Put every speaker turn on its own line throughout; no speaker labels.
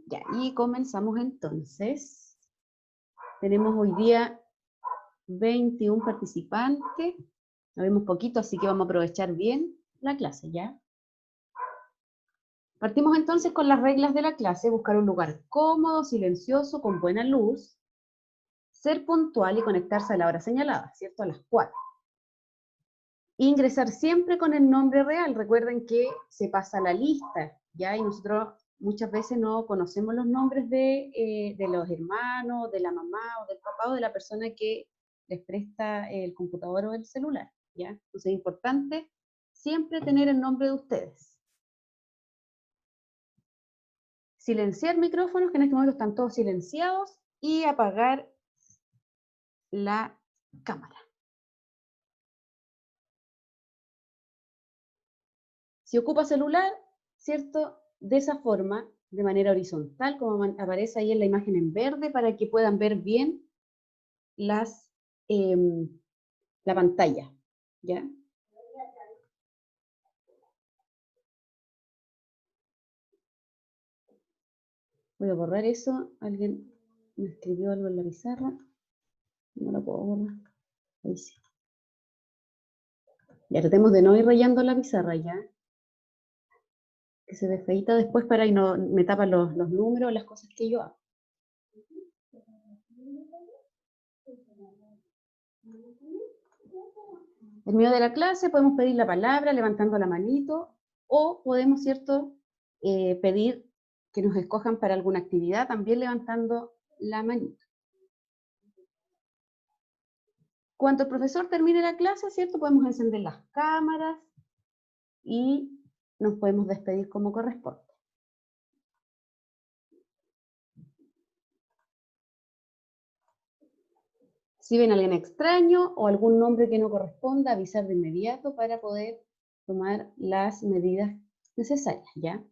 Ya, y comenzamos entonces. Tenemos hoy día 21 participantes. Nos vemos poquito, así que vamos a aprovechar bien la clase, ¿ya? Partimos entonces con las reglas de la clase: buscar un lugar cómodo, silencioso, con buena luz, ser puntual y conectarse a la hora señalada, ¿cierto? A las 4. Ingresar siempre con el nombre real. Recuerden que se pasa la lista, ¿ya? Y nosotros muchas veces no conocemos los nombres de los hermanos, de la mamá o del papá o de la persona que les presta el computador o el celular, ¿ya? Entonces es importante siempre tener el nombre de ustedes. Silenciar micrófonos, que en este momento están todos silenciados, y apagar la cámara. Si ocupa celular, ¿cierto? De esa forma, de manera horizontal, como aparece ahí en la imagen en verde, para que puedan ver bien la pantalla, ¿ya? Voy a borrar eso. Alguien me escribió algo en la pizarra. No lo puedo borrar. Ahí sí. Ya tratemos de no ir rayando la pizarra, ¿ya? Que se ve feita después para y no me tapan los números, las cosas que yo hago. En medio de la clase podemos pedir la palabra levantando la manito, o podemos, ¿cierto?, pedir que nos escojan para alguna actividad también levantando la manito. Cuando el profesor termine la clase, ¿cierto?, podemos encender las cámaras y nos podemos despedir como corresponde. Si ven a alguien extraño o algún nombre que no corresponda, avisar de inmediato para poder tomar las medidas necesarias, ¿ya?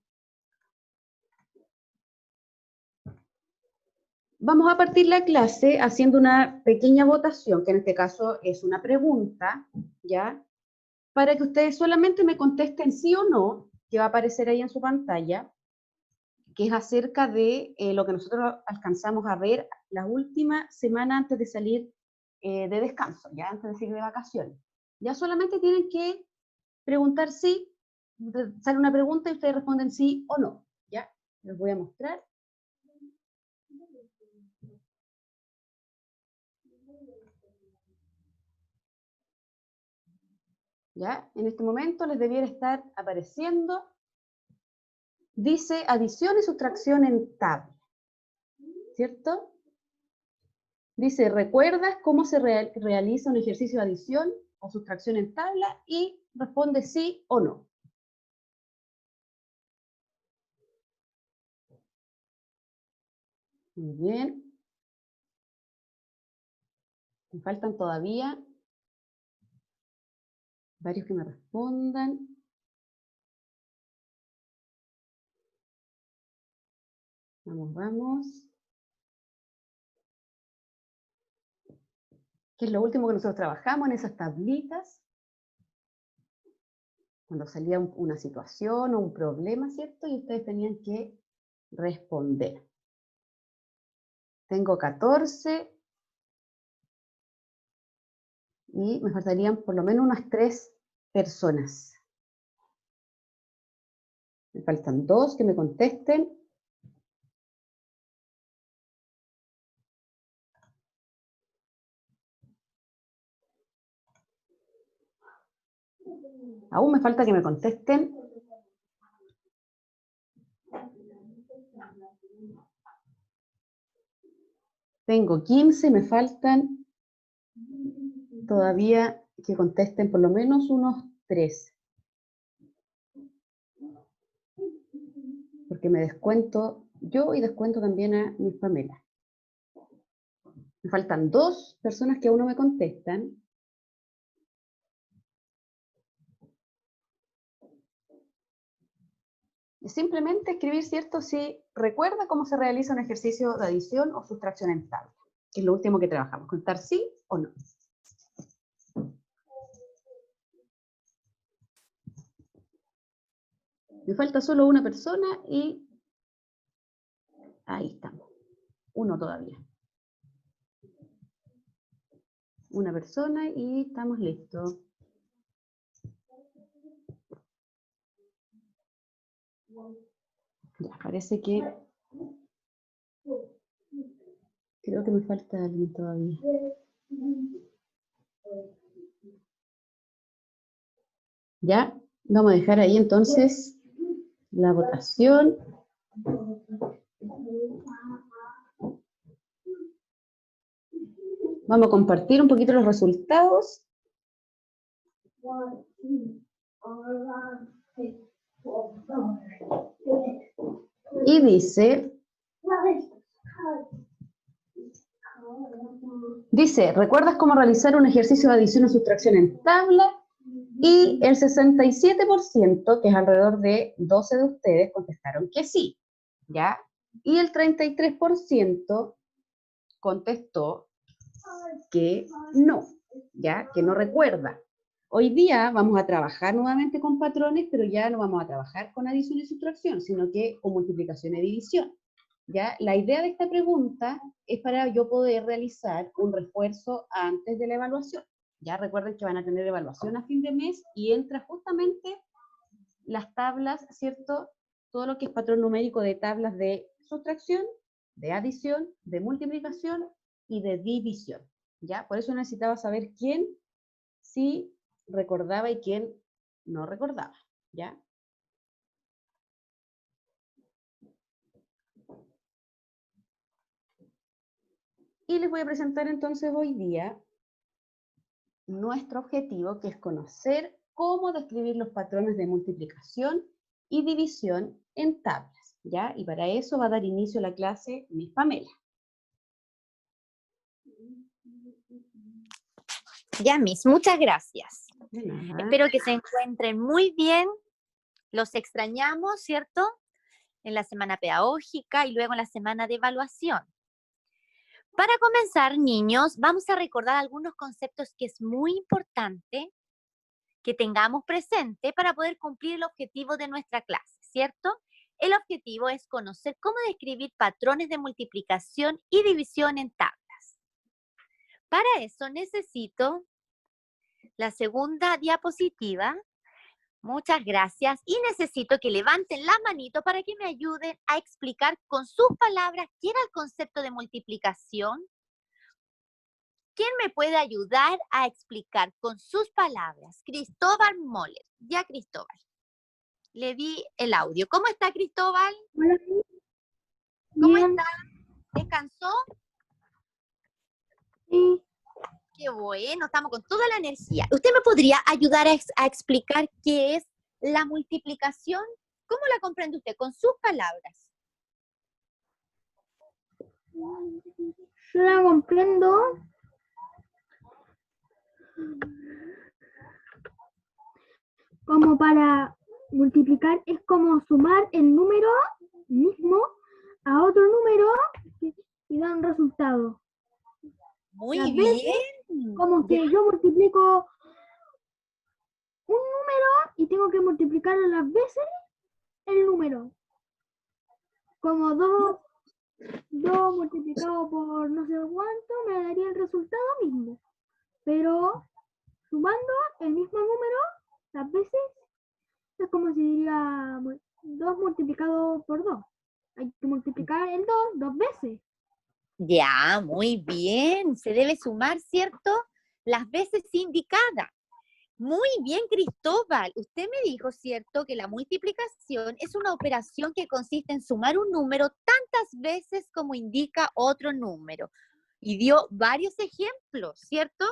Vamos a partir la clase haciendo una pequeña votación, que en este caso es una pregunta, ¿ya? Para que ustedes solamente me contesten sí o no, que va a aparecer ahí en su pantalla, que es acerca de lo que nosotros alcanzamos a ver la última semana antes de salir de descanso, ya antes de salir de vacaciones. Ya solamente tienen que preguntar sí, sale una pregunta y ustedes responden sí o no, ¿ya? Les voy a mostrar. ¿Ya? En este momento les debiera estar apareciendo. Dice adición y sustracción en tabla, ¿cierto? Dice, ¿recuerdas cómo se realiza un ejercicio de adición o sustracción en tabla? Y responde sí o no. Muy bien. Me faltan todavía varios que me respondan. Vamos, vamos. ¿Qué es lo último que nosotros trabajamos en esas tablitas? Cuando salía una situación o un problema, ¿cierto? Y ustedes tenían que responder. Tengo 14 y me faltarían por lo menos unas 3 personas. Me faltan 2 que me contesten. Aún me falta que me contesten. Tengo 15, me faltan todavía que contesten por lo menos unos 3. Porque me descuento yo y descuento también a mis Pamelas. Me faltan 2 personas que aún no me contestan. Simplemente escribir, ¿cierto?, si recuerda cómo se realiza un ejercicio de adición o sustracción en tabla, que es lo último que trabajamos, contar sí o no. Me falta solo una persona y Ahí estamos. 1 todavía. Una persona y estamos listos. Ya, parece que... Creo que me falta alguien todavía. Ya, vamos a dejar ahí entonces la votación. Vamos a compartir un poquito los resultados. Y dice, ¿recuerdas cómo realizar un ejercicio de adición o sustracción en tabla? Y el 67%, que es alrededor de 12 de ustedes, contestaron que sí, ¿ya? Y el 33% contestó que no, ¿ya? Que no recuerda. Hoy día vamos a trabajar nuevamente con patrones, pero ya no vamos a trabajar con adición y sustracción, sino que con multiplicación y división, ¿ya? La idea de esta pregunta es para yo poder realizar un refuerzo antes de la evaluación. Ya recuerden que van a tener evaluación a fin de mes y entra justamente las tablas, ¿cierto? Todo lo que es patrón numérico de tablas de sustracción, de adición, de multiplicación y de división, ¿ya? Por eso necesitaba saber quién sí recordaba y quién no recordaba, ¿ya? Y les voy a presentar entonces hoy día nuestro objetivo, que es conocer cómo describir los patrones de multiplicación y división en tablas, ¿ya? Y para eso va a dar inicio la clase Miss Pamela.
Ya, Miss, muchas gracias.
De nada.
Espero que se encuentren muy bien. Los extrañamos, ¿cierto? En la semana pedagógica y luego en la semana de evaluación. Para comenzar, niños, vamos a recordar algunos conceptos que es muy importante que tengamos presente para poder cumplir el objetivo de nuestra clase, ¿cierto? El objetivo es conocer cómo describir patrones de multiplicación y división en tablas. Para eso necesito la segunda diapositiva. Muchas gracias. Y necesito que levanten la manito para que me ayuden a explicar con sus palabras qué era el concepto de multiplicación. ¿Quién me puede ayudar a explicar con sus palabras? Cristóbal Moller. Ya, Cristóbal. Le di el audio. ¿Cómo está, Cristóbal?
Hola.
¿Cómo
Bien.
está? ¿Descansó?
Sí.
Qué bueno, estamos con toda la energía. ¿Usted me podría ayudar a explicar qué es la multiplicación? ¿Cómo la comprende usted? Con sus palabras.
Yo la comprendo como para multiplicar, es como sumar el número mismo a otro número y da un resultado.
Muy
Las
bien.
veces, como que yo multiplico un número y tengo que multiplicarlo las veces el número. Como 2 multiplicado por no sé cuánto me daría el resultado mismo. Pero sumando el mismo número las veces es como si diría 2 multiplicado por 2. Hay que multiplicar el 2 veces.
Ya, muy bien. Se debe sumar, ¿cierto? Las veces indicadas. Muy bien, Cristóbal. Usted me dijo, ¿cierto?, que la multiplicación es una operación que consiste en sumar un número tantas veces como indica otro número. Y dio varios ejemplos, ¿cierto?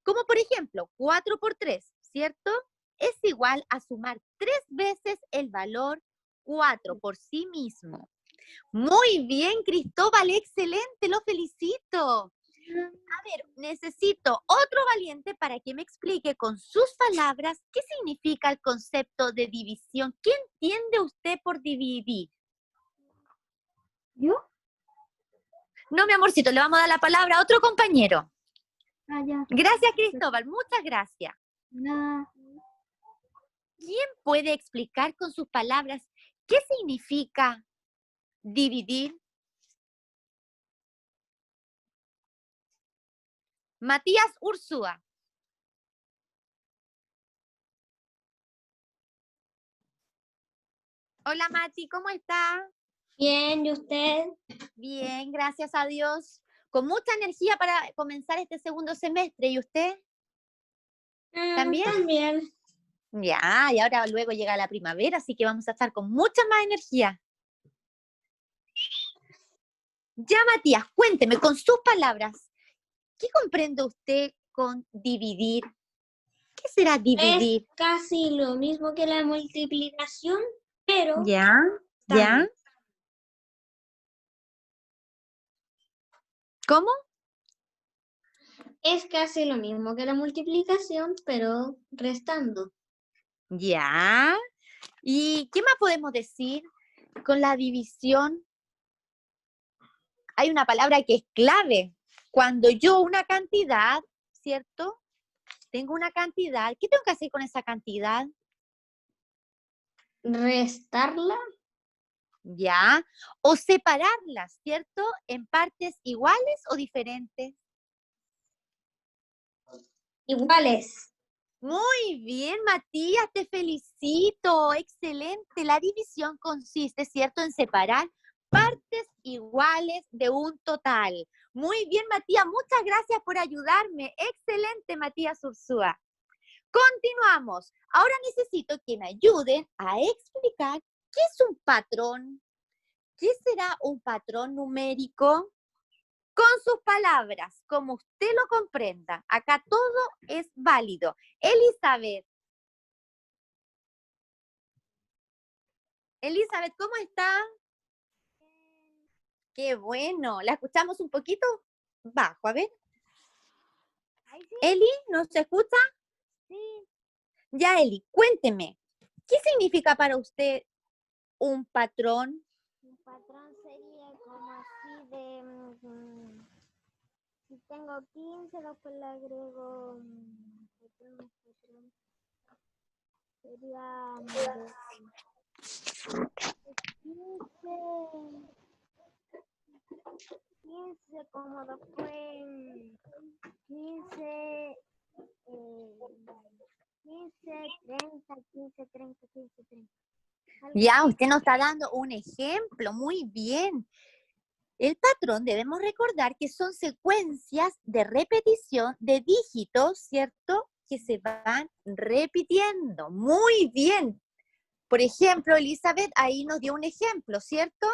Como por ejemplo, 4 por 3, ¿cierto? Es igual a sumar 3 veces el valor 4 por sí mismo. Muy bien, Cristóbal, excelente, lo felicito. A ver, necesito otro valiente para que me explique con sus palabras qué significa el concepto de división. ¿Qué entiende usted por dividir?
¿Yo?
No, mi amorcito, le vamos a dar la palabra a otro compañero.
Ah, ya.
Gracias, Cristóbal, muchas gracias.
Nada.
¿Quién puede explicar con sus palabras qué significa dividir? Matías Ursúa. Hola Mati, ¿cómo está?
Bien, ¿y usted?
Bien, gracias a Dios. Con mucha energía para comenzar este segundo semestre. ¿Y usted? ¿También?
También.
Ya, y ahora luego llega la primavera, así que vamos a estar con mucha más energía. Ya, Matías, cuénteme con sus palabras, ¿qué comprende usted con dividir? ¿Qué será dividir?
Es casi lo mismo que la multiplicación, pero
Ya, ya. ¿Cómo?
es casi lo mismo que la multiplicación, pero restando.
Ya. ¿Y qué más podemos decir con la división? Hay una palabra que es clave. Cuando yo una cantidad, ¿cierto? Tengo una cantidad, ¿qué tengo que hacer con esa cantidad?
Restarla,
¿Ya? O separarlas, ¿cierto? En partes iguales o diferentes.
iguales.
Muy bien, Matías, te felicito. Excelente. La división consiste, ¿cierto?, en separar partes iguales de un total. Muy bien, Matías, muchas gracias por ayudarme. Excelente, Matías Ursúa. Continuamos. Ahora necesito que me ayuden a explicar qué es un patrón. ¿Qué será un patrón numérico? Con sus palabras, como usted lo comprenda. Acá todo es válido. Elizabeth. Elizabeth, ¿cómo está? Qué bueno. ¿La escuchamos un poquito bajo? A ver. Eli, ¿nos escucha?
Sí,
Ya, Eli, cuénteme. ¿Qué significa para usted un patrón?
un patrón sería como así de... si tengo 15, después le agrego... patrón. Sería... 15 como después... 15... 15, 30, 15, 30, 15, 30.
Ya, usted nos está dando un ejemplo. Muy bien. El patrón debemos recordar que son secuencias de repetición de dígitos, ¿cierto? Que se van repitiendo. Muy bien. Por ejemplo, Elizabeth ahí nos dio un ejemplo, ¿cierto?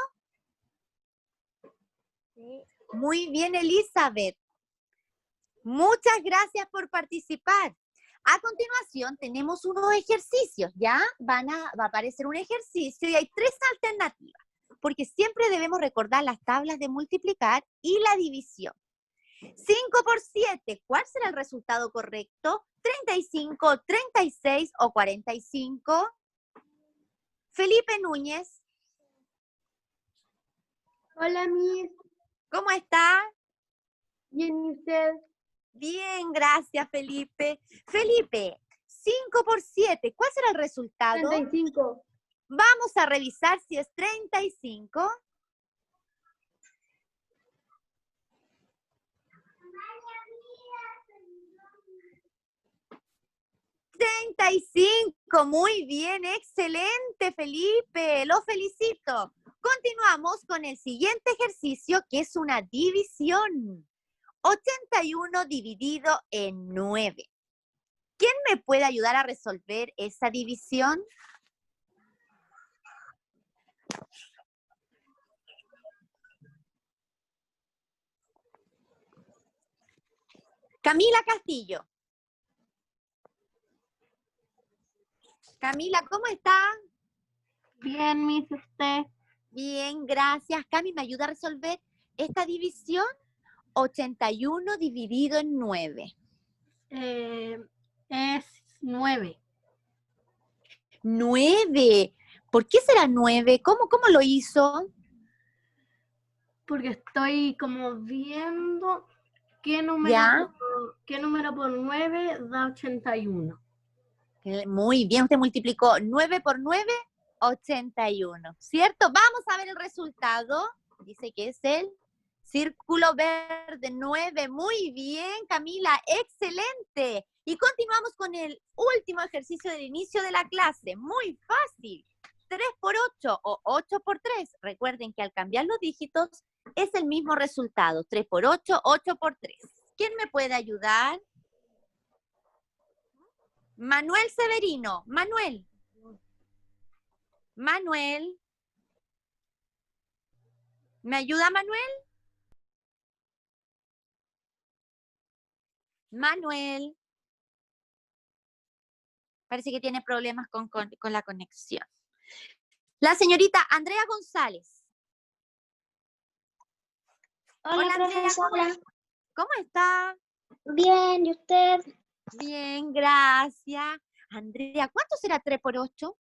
Sí.
Muy bien, Elizabeth. Muchas gracias por participar. A continuación tenemos unos ejercicios, ¿ya? Va a aparecer un ejercicio y hay 3 alternativas, porque siempre debemos recordar las tablas de multiplicar y la división. 5 por 7, ¿cuál será el resultado correcto? ¿35, 36 o 45? Felipe Núñez,
Hola, Miss.
¿cómo está?
Bien, ¿y usted?
Bien, gracias, Felipe. Felipe, 5 por 7, ¿cuál será el resultado?
35.
Vamos a revisar si es 35. ¡35! Muy bien, excelente, Felipe. Lo felicito. Continuamos con el siguiente ejercicio, que es una división. 81 dividido en 9. ¿Quién me puede ayudar a resolver esa división? Camila Castillo. Camila, ¿cómo está?
Bien, Miss, ¿usted?
Bien, gracias. Cami, ¿me ayuda a resolver esta división? 81 dividido en 9.
Es 9.
9. ¿Por qué será 9? ¿Cómo lo hizo?
Porque estoy como viendo qué
¿Ya?
número por 9 da 81.
Muy bien, usted multiplicó 9 por 9, 81. ¿Cierto? Vamos a ver el resultado. Dice que es el Círculo verde, 9. Muy bien, Camila, excelente. Y continuamos con el último ejercicio del inicio de la clase. Muy fácil. 3 por 8 o 8 por 3. Recuerden que al cambiar los dígitos es el mismo resultado. 3 por 8, 8 por 3. ¿Quién me puede ayudar? Manuel Severino. Manuel. Manuel. ¿Me ayuda Manuel? Manuel. Parece que tiene problemas con la conexión. La señorita Andrea González.
Hola,
Andrea,
profesora.
¿cómo está?
Bien, ¿y usted?
Bien, gracias. Andrea, ¿cuánto será 3 por 8?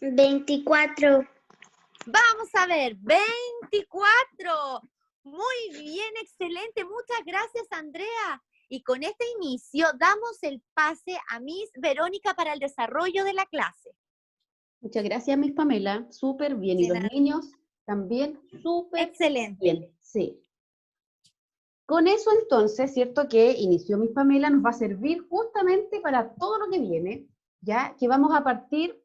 24.
Vamos a ver, 24. Muy bien, excelente. Muchas gracias, Andrea. Y con este inicio damos el pase a Miss Verónica para el desarrollo de la clase.
Muchas gracias, Miss Pamela. Súper bien. Y
Sí,
los
nada.
niños también súper
Excelente.
bien. Sí. Con eso entonces, cierto que inició Miss Pamela, nos va a servir justamente para todo lo que viene, ya que vamos a partir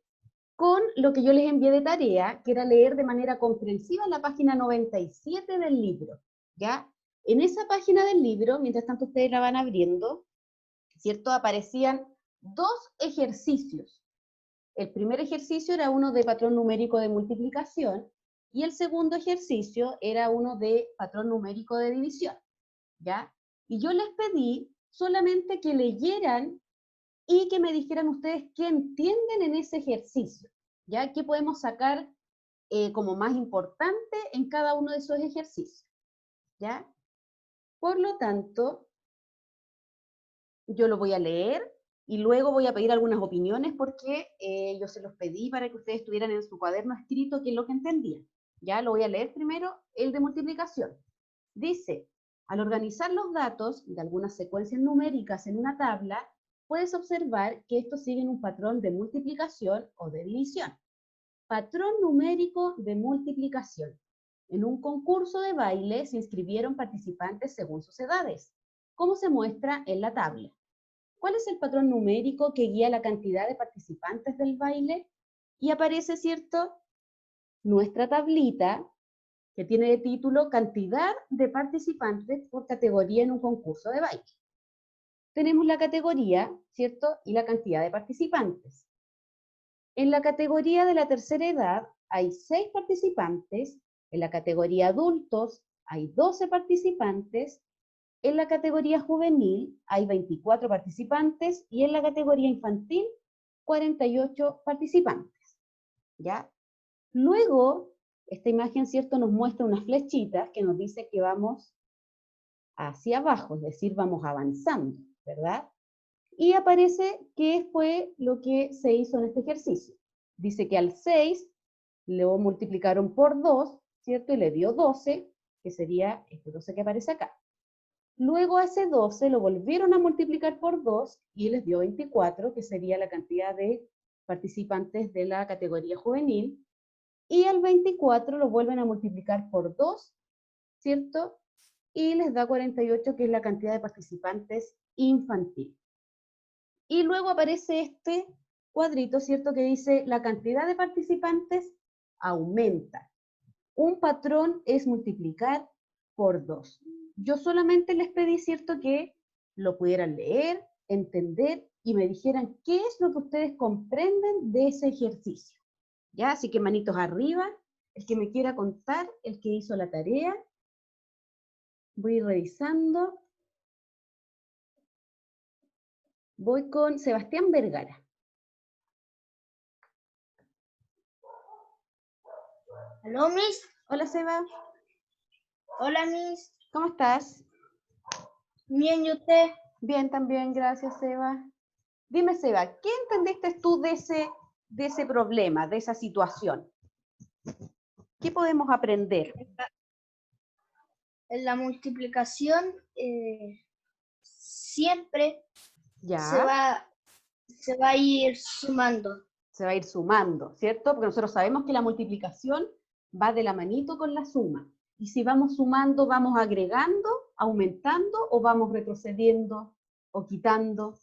con lo que yo les envié de tarea, que era leer de manera comprensiva la página 97 del libro, ¿ya? En esa página del libro, mientras tanto ustedes la van abriendo, ¿cierto? Aparecían 2 ejercicios. El primer ejercicio era uno de patrón numérico de multiplicación y el segundo ejercicio era uno de patrón numérico de división, ¿ya? Y yo les pedí solamente que leyeran y que me dijeran ustedes qué entienden en ese ejercicio, ¿ya? ¿Qué podemos sacar como más importante en cada uno de esos ejercicios, ¿ya? Por lo tanto, yo lo voy a leer y luego voy a pedir algunas opiniones porque yo se los pedí para que ustedes tuvieran en su cuaderno escrito qué es lo que entendían. Ya lo voy a leer primero, el de multiplicación. Dice, al organizar los datos de algunas secuencias numéricas en una tabla, puedes observar que estos siguen un patrón de multiplicación o de división. Patrón numérico de multiplicación. En un concurso de baile se inscribieron participantes según sus edades, como se muestra en la tabla. ¿Cuál es el patrón numérico que guía la cantidad de participantes del baile? Y aparece, ¿cierto?, nuestra tablita, que tiene de título Cantidad de participantes por categoría en un concurso de baile. Tenemos la categoría, ¿cierto?, y la cantidad de participantes. En la categoría de la tercera edad hay 6 participantes, en la categoría adultos hay 12 participantes, en la categoría juvenil hay 24 participantes y en la categoría infantil 48 participantes, ¿ya? Luego, esta imagen, ¿cierto?, nos muestra unas flechitas que nos dice que vamos hacia abajo, es decir, vamos avanzando, ¿verdad? Y aparece qué fue lo que se hizo en este ejercicio. Dice que al 6 lo multiplicaron por 2, ¿cierto? Y le dio 12, que sería este 12 que aparece acá. Luego a ese 12 lo volvieron a multiplicar por 2 y les dio 24, que sería la cantidad de participantes de la categoría juvenil. Y al 24 lo vuelven a multiplicar por 2, ¿cierto? Y les da 48, que es la cantidad de participantes infantil. Y luego aparece este cuadrito, ¿cierto?, que dice la cantidad de participantes aumenta. Un patrón es multiplicar por 2. Yo solamente les pedí, ¿cierto?, que lo pudieran leer, entender y me dijeran qué es lo que ustedes comprenden de ese ejercicio. ¿Ya? Así que manitos arriba, el que me quiera contar, el que hizo la tarea. Voy revisando. Voy con Sebastián Vergara.
¿Aló, Miss?
Hola, Seba.
Hola, Miss.
¿Cómo estás?
Bien, ¿y usted?
Bien, también, gracias, Seba. Dime, Seba, ¿qué entendiste tú de ese problema, de esa situación? ¿Qué podemos aprender?
En la multiplicación siempre
Ya,
se va a ir sumando.
se va a ir sumando, ¿cierto? Porque nosotros sabemos que la multiplicación va de la manito con la suma. Y si vamos sumando, ¿vamos agregando, aumentando o vamos retrocediendo o quitando?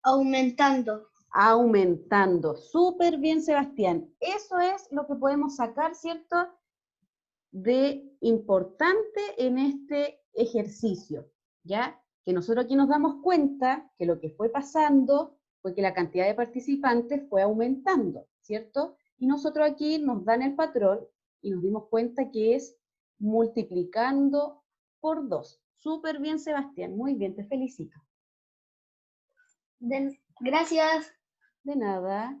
Aumentando.
Aumentando. Súper bien, Sebastián. Eso es lo que podemos sacar, ¿cierto?, de importante en este ejercicio, ¿ya? Que nosotros aquí nos damos cuenta que lo que fue pasando fue que la cantidad de participantes fue aumentando, ¿cierto? Y nosotros aquí nos dan el patrón y nos dimos cuenta que es multiplicando por 2. Súper bien, Sebastián. Muy bien, te felicito.
Gracias.
De nada.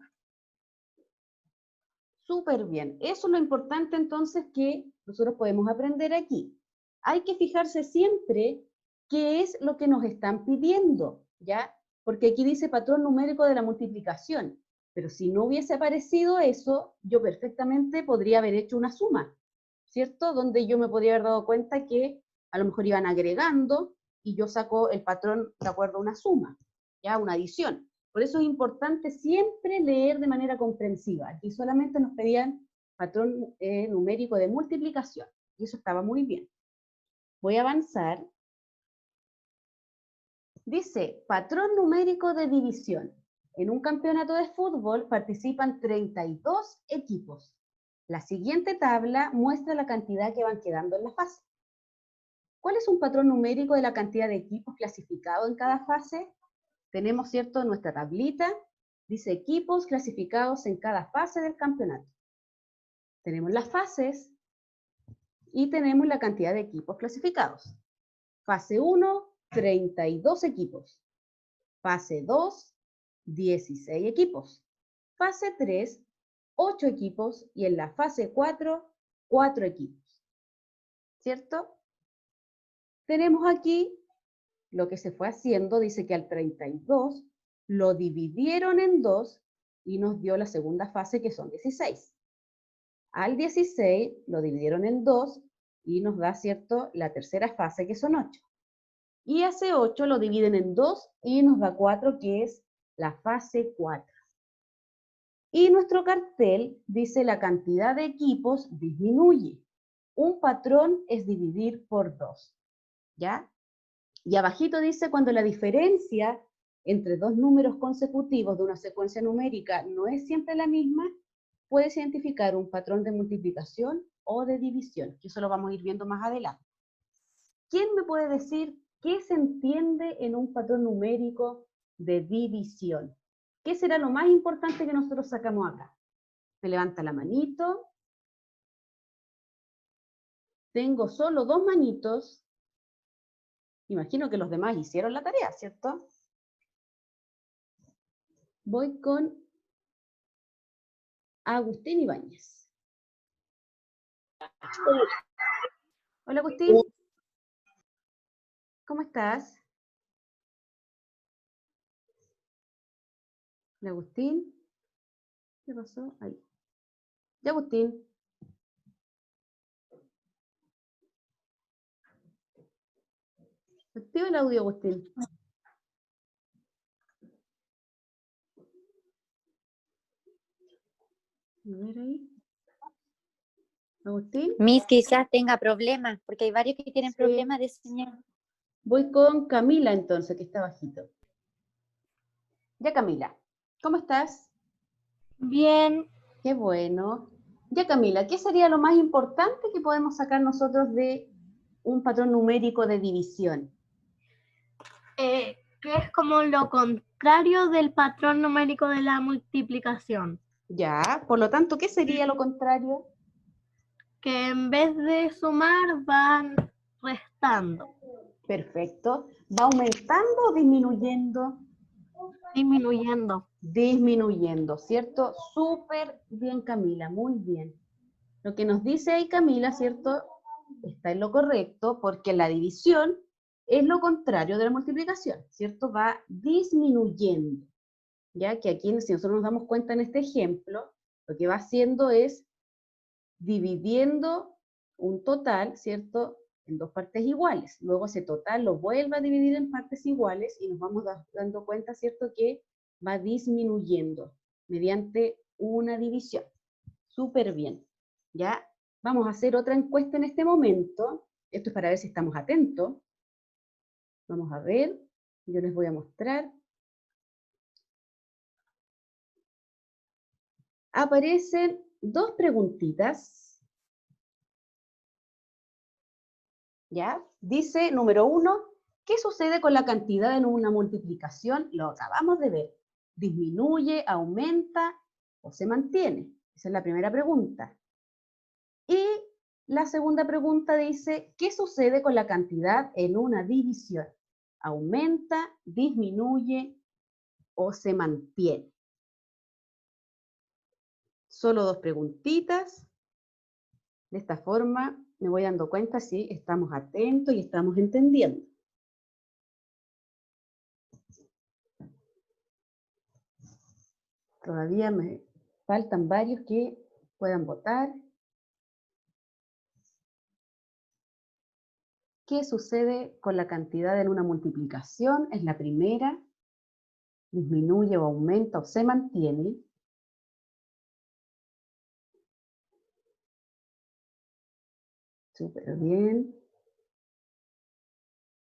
Súper bien. Eso es lo importante entonces que nosotros podemos aprender aquí. Hay que fijarse siempre qué es lo que nos están pidiendo, ¿ya? Porque aquí dice patrón numérico de la multiplicación, pero si no hubiese aparecido eso, yo perfectamente podría haber hecho una suma, ¿cierto? Donde yo me podría haber dado cuenta que a lo mejor iban agregando y yo saco el patrón de acuerdo a una suma, ¿ya? Una adición. Por eso es importante siempre leer de manera comprensiva. Aquí solamente nos pedían patrón numérico de multiplicación, y eso estaba muy bien. Voy a avanzar. Dice, patrón numérico de división. En un campeonato de fútbol participan 32 equipos. La siguiente tabla muestra la cantidad que van quedando en la fase. ¿Cuál es un patrón numérico de la cantidad de equipos clasificados en cada fase? Tenemos, ¿cierto?, nuestra tablita, dice equipos clasificados en cada fase del campeonato. Tenemos las fases y tenemos la cantidad de equipos clasificados. Fase 1, 32 equipos. Fase 2, 16 equipos. Fase 3, 8 equipos. Y en la fase 4, 4 equipos. ¿Cierto? Tenemos aquí lo que se fue haciendo, dice que al 32 lo dividieron en 2 y nos dio la segunda fase, que son 16. Al 16 lo dividieron en 2 y nos da, ¿cierto?, la tercera fase, que son 8. Y a ese 8 lo dividen en 2 y nos da 4, que es la fase 4. Y nuestro cartel dice la cantidad de equipos disminuye. Un patrón es dividir por 2. ¿Ya? Y abajito dice cuando la diferencia entre dos números consecutivos de una secuencia numérica no es siempre la misma, puedes identificar un patrón de multiplicación o de división, que eso lo vamos a ir viendo más adelante. ¿Quién me puede decir qué se entiende en un patrón numérico de división? ¿Qué será lo más importante que nosotros sacamos acá? Me levanta la manito. Tengo solo 2 manitos. Imagino que los demás hicieron la tarea, ¿cierto? Voy con Agustín Ibáñez. Hola, Agustín. ¿Cómo estás? Hola, Agustín. ¿Qué pasó? Ahí. Ya, Agustín. Activa el audio, Agustín. A ver ahí. Agustín.
Miss, quizás tenga problemas, porque hay varios que tienen
Sí.
problemas de señal.
Voy con Camila entonces, que está bajito. Ya, Camila, ¿cómo estás?
Bien,
Qué bueno. Ya, Camila, ¿qué sería lo más importante que podemos sacar nosotros de un patrón numérico de división?
que es como lo contrario del patrón numérico de la multiplicación.
Ya, por lo tanto, ¿qué sería lo contrario?
Que en vez de sumar van restando,
Perfecto. ¿Va aumentando o disminuyendo?
disminuyendo.
Disminuyendo, ¿cierto? Súper bien, Camila, muy bien. Lo que nos dice ahí Camila, ¿cierto? Está en lo correcto, porque la división es lo contrario de la multiplicación, ¿cierto? Va disminuyendo. Ya que aquí, si nosotros nos damos cuenta en este ejemplo, lo que va haciendo es dividiendo un total, ¿cierto?, en dos partes iguales. Luego ese total lo vuelve a dividir en partes iguales y nos vamos dando cuenta, ¿cierto?, que va disminuyendo mediante una división. Súper bien. ¿Ya? Vamos a hacer otra encuesta en este momento. Esto es para ver si estamos atentos. Vamos a ver, yo les voy a mostrar. Aparecen dos preguntitas. ¿Ya? Dice, número 1, ¿qué sucede con la cantidad en una multiplicación? Lo acabamos de ver. ¿Disminuye, aumenta o se mantiene? Esa es la primera pregunta. Y la segunda pregunta dice, ¿qué sucede con la cantidad en una división? ¿Aumenta, disminuye o se mantiene? Solo dos preguntitas. De esta forma me voy dando cuenta si estamos atentos y estamos entendiendo. Todavía me faltan varios que puedan votar. ¿Qué sucede con la cantidad en una multiplicación? Es la primera. ¿Disminuye o aumenta o se mantiene? Súper bien.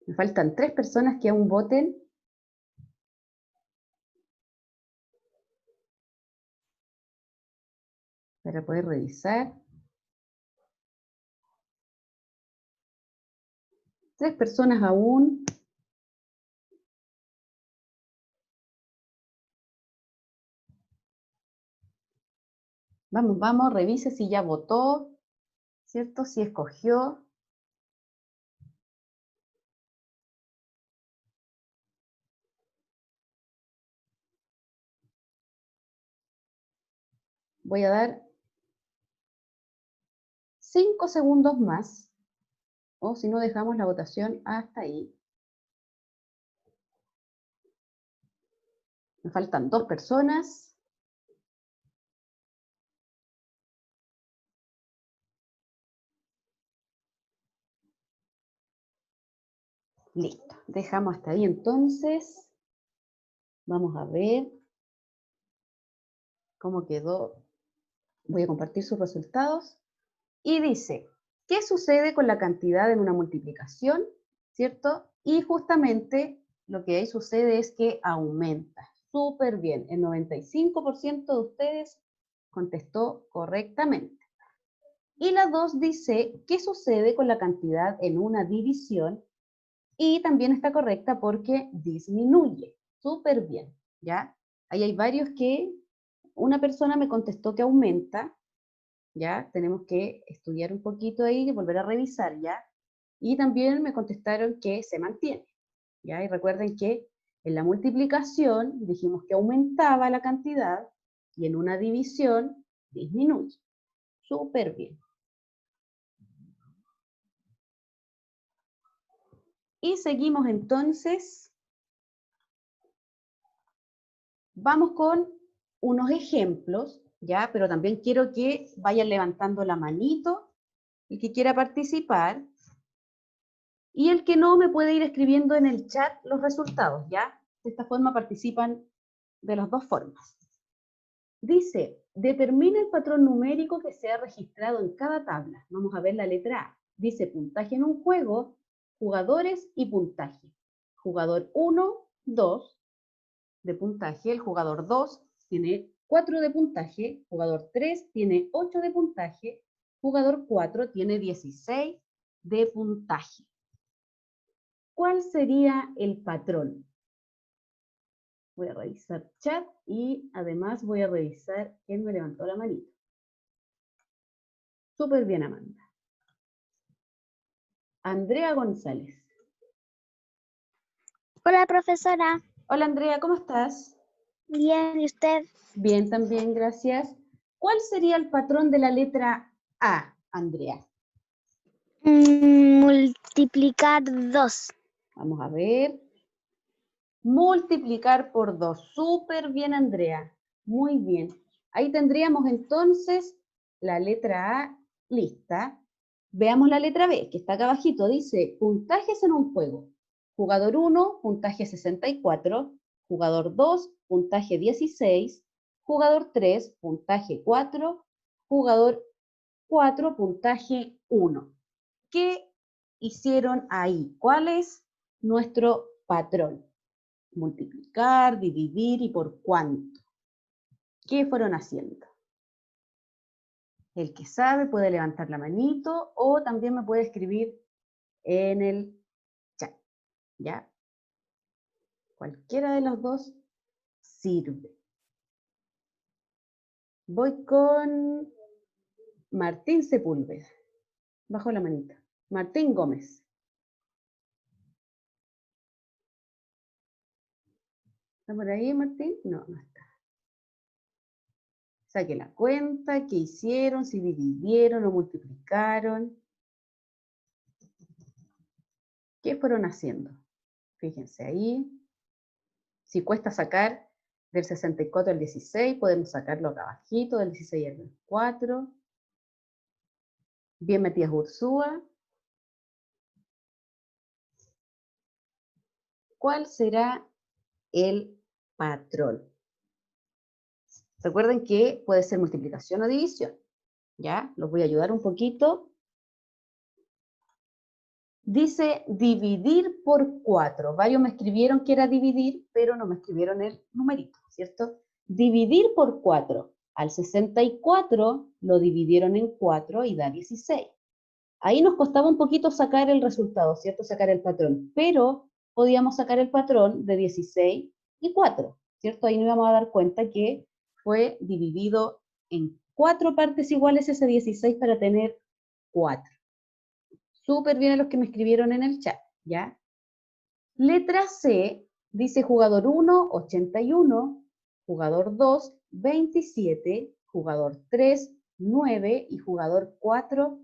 Me faltan 3 personas que aún voten. Para poder revisar. 3 personas aún. Vamos, vamos, revise si ya votó, ¿cierto? Si escogió. Voy a dar 5 segundos más, o si no dejamos la votación hasta ahí. Me faltan 2 personas. Listo, dejamos hasta ahí entonces. Vamos a ver cómo quedó. Voy a compartir sus resultados. Y dice, ¿qué sucede con la cantidad en una multiplicación? ¿Cierto? Y justamente lo que ahí sucede es que aumenta. Súper bien, el 95% de ustedes contestó correctamente. Y la 2 dice, ¿qué sucede con la cantidad en una división? Y también está correcta porque disminuye. Súper bien, ¿ya? Ahí hay varios que, una persona me contestó que aumenta, ¿ya? Tenemos que estudiar un poquito ahí y volver a revisar, ¿ya? Y también me contestaron que se mantiene, ¿ya? Y recuerden que en la multiplicación dijimos que aumentaba la cantidad y en una división disminuye. Súper bien. Y seguimos entonces. Vamos con unos ejemplos, ¿ya? Pero también quiero que vayan levantando la manito, el que quiera participar. Y el que no me puede ir escribiendo en el chat los resultados, ¿ya? De esta forma participan de las dos formas. Dice, determina el patrón numérico que se ha registrado en cada tabla. Vamos a ver la letra A. Dice, puntaje en un juego, jugadores y puntaje. Jugador 1, 2 de puntaje. El jugador 2 tiene 4 de puntaje. Jugador 3 tiene 8 de puntaje. Jugador 4 tiene 16 de puntaje. ¿Cuál sería el patrón? Voy a revisar chat y además voy a revisar quién me levantó la manita. Súper bien, Amanda. Andrea González.
Hola, profesora.
Hola, Andrea, ¿cómo estás?
Bien, ¿y usted?
Bien, también, gracias. ¿Cuál sería el patrón de la letra A, Andrea?
Multiplicar 2.
Vamos a ver. Multiplicar por 2. Súper bien, Andrea. Muy bien. Ahí tendríamos entonces la letra A lista. Veamos la letra B, que está acá abajito. Dice, puntajes en un juego. Jugador 1, puntaje 64. Jugador 2, puntaje 16. Jugador 3, puntaje 4. Jugador 4, puntaje 1. ¿Qué hicieron ahí? ¿Cuál es nuestro patrón? Multiplicar, dividir y por cuánto. ¿Qué fueron haciendo? El que sabe puede levantar la manito o también me puede escribir en el chat, ¿ya? Cualquiera de los dos sirve. Voy con Martín Sepúlveda. Bajo la manita. Martín Gómez. ¿Está por ahí, Martín? No, no está. Saque la cuenta, qué hicieron, si dividieron o multiplicaron. ¿Qué fueron haciendo? Fíjense ahí. Si cuesta sacar del 64 al 16, podemos sacarlo acá abajito, del 16 al 24. Bien, Matías Ursúa. ¿Cuál será el patrón? Recuerden que puede ser multiplicación o división. ¿Ya? Los voy a ayudar un poquito. Dice dividir por 4. Varios me escribieron que era dividir, pero no me escribieron el numerito, ¿cierto? Dividir por 4. Al 64 lo dividieron en 4 y da 16. Ahí nos costaba un poquito sacar el resultado, ¿cierto? Sacar el patrón, pero podíamos sacar el patrón de 16 y 4, ¿cierto? Ahí nos íbamos a dar cuenta que fue dividido en 4 partes iguales ese 16 para tener 4. Súper bien a los que me escribieron en el chat, ¿ya? Letra C dice jugador 1, 81, jugador 2, 27, jugador 3, 9 y jugador 4,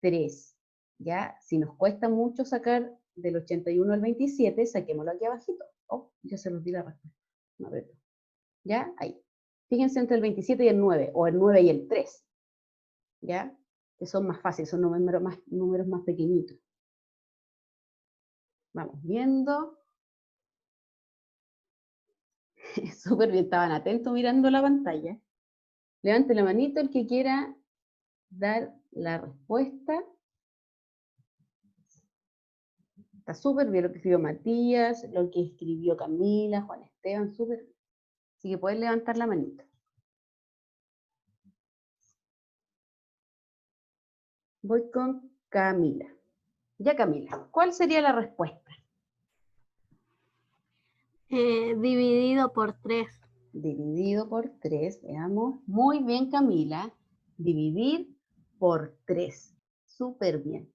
3. ¿Ya? Si nos cuesta mucho sacar del 81 al 27, saquémoslo aquí abajito. Oh, ya se los di la respuesta. No, ¿ya? Ahí. Fíjense entre el 27 y el 9, o el 9 y el 3. ¿Ya? Que son más fáciles, son números más pequeñitos. Vamos viendo. Súper bien, estaban atentos mirando la pantalla. Levante la manito el que quiera dar la respuesta. Está súper bien lo que escribió Matías, lo que escribió Camila, Juan Esteban, súper bien. Así que pueden levantar la manito. Voy con Camila. Ya, Camila, ¿cuál sería la respuesta?
Dividido por 3.
Dividido por 3, veamos. Muy bien, Camila. Dividir por 3. Súper bien.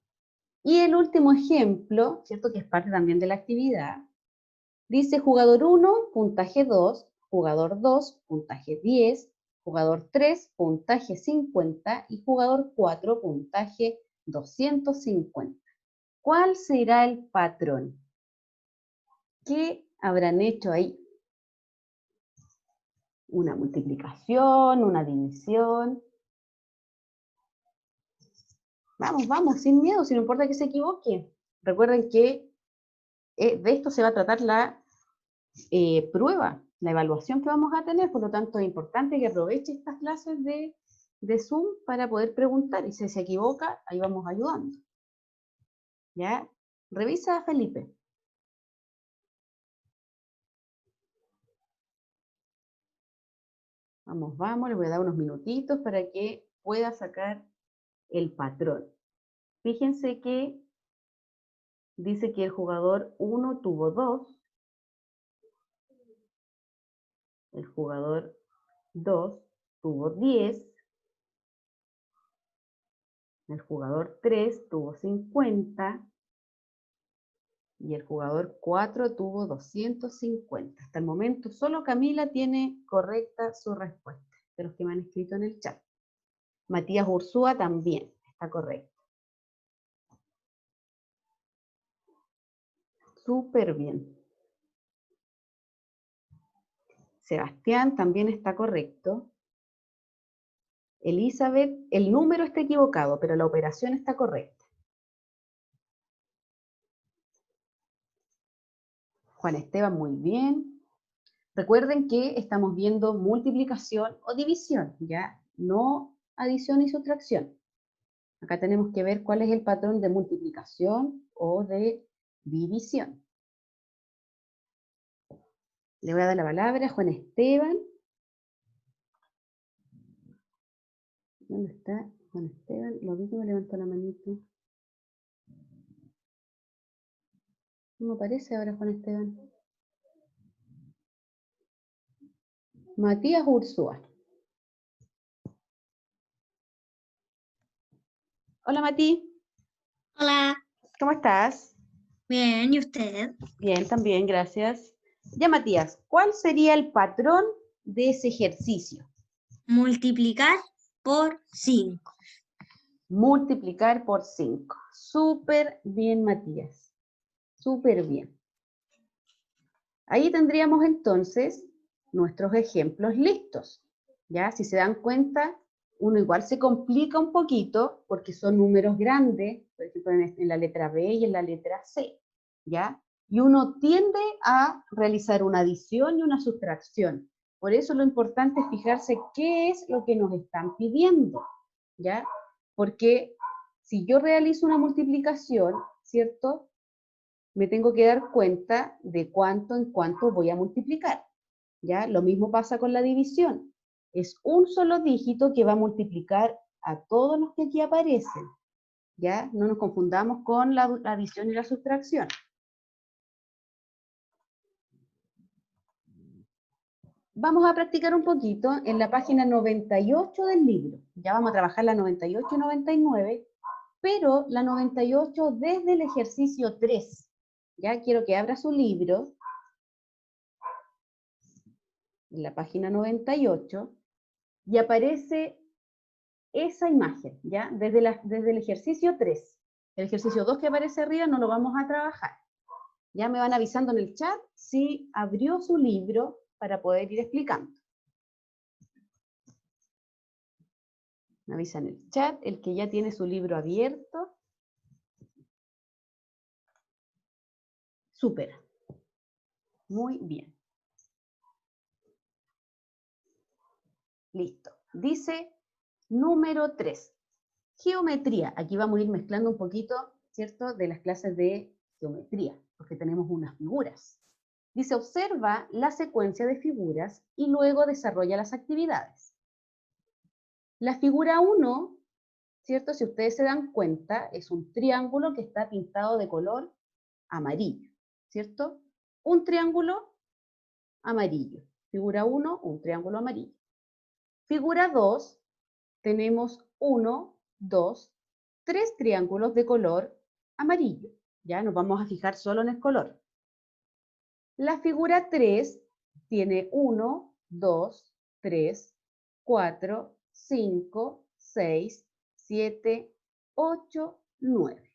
Y el último ejemplo, ¿cierto? Que es parte también de la actividad. Dice jugador 1, puntaje 2, jugador 2, puntaje 10, jugador 3, puntaje 50 y jugador 4, puntaje 250. ¿Cuál será el patrón? ¿Qué habrán hecho ahí? ¿Una multiplicación? ¿Una división? Vamos, vamos, sin miedo, si no importa que se equivoque. Recuerden que de esto se va a tratar la prueba, la evaluación que vamos a tener, por lo tanto es importante que aproveche estas clases de Zoom para poder preguntar, y si se equivoca, ahí vamos ayudando. ¿Ya? Revisa, Felipe. Vamos, vamos, le voy a dar unos minutitos para que pueda sacar el patrón. Fíjense que dice que el jugador 1 tuvo 2, el jugador 2 tuvo 10, el jugador 3 tuvo 50, y el jugador 4 tuvo 250. Hasta el momento solo Camila tiene correcta su respuesta, de los que me han escrito en el chat. Matías Ursúa también está correcto. Súper bien. Sebastián también está correcto. Elizabeth, el número está equivocado, pero la operación está correcta. Juan Esteban, muy bien. Recuerden que estamos viendo multiplicación o división, ¿ya? No adición y sustracción. Acá tenemos que ver cuál es el patrón de multiplicación o de división. Le voy a dar la palabra a Juan Esteban. ¿Dónde está Juan Esteban? Lo vi que me levantó la manito. No me aparece ahora Juan Esteban. Matías Ursúa. Hola Mati,
Hola,
¿cómo estás?
bien, ¿y usted?
Bien, también, gracias. Ya Matías, ¿cuál sería el patrón de ese ejercicio?
Multiplicar por 5.
Multiplicar por 5. Súper bien, Matías. Súper bien. Ahí tendríamos entonces nuestros ejemplos listos. ¿Ya? Si se dan cuenta, uno igual se complica un poquito porque son números grandes, por ejemplo en la letra B y en la letra C. ¿Ya? Y uno tiende a realizar una adición y una sustracción. Por eso lo importante es fijarse qué es lo que nos están pidiendo. ¿Ya? Porque si yo realizo una multiplicación, ¿cierto? Me tengo que dar cuenta de cuánto en cuánto voy a multiplicar. ¿Ya? Lo mismo pasa con la división. Es un solo dígito que va a multiplicar a todos los que aquí aparecen. ¿Ya? No nos confundamos con la adición y la sustracción. Vamos a practicar un poquito en la página 98 del libro. Ya vamos a trabajar la 98 y 99, pero la 98 desde el ejercicio 3. Ya quiero que abra su libro, en la página 98, y aparece esa imagen, ¿ya? Desde el ejercicio 3. El ejercicio 2 que aparece arriba no lo vamos a trabajar. Ya me van avisando en el chat si abrió su libro para poder ir explicando. Me avisa en el chat el que ya tiene su libro abierto. Súper. Muy bien. Listo. Dice número 3. Geometría. Aquí vamos a ir mezclando un poquito, ¿cierto? De las clases de geometría, porque tenemos unas figuras. Dice, observa la secuencia de figuras y luego desarrolla las actividades. La figura 1, ¿cierto? Si ustedes se dan cuenta, es un triángulo que está pintado de color amarillo, ¿cierto? Un triángulo amarillo. Figura 1, un triángulo amarillo. Figura 2, tenemos 1, 2, 3 triángulos de color amarillo. Ya nos vamos a fijar solo en el color. La figura 3 tiene 1, 2, 3, 4, 5, 6, 7, 8, 9.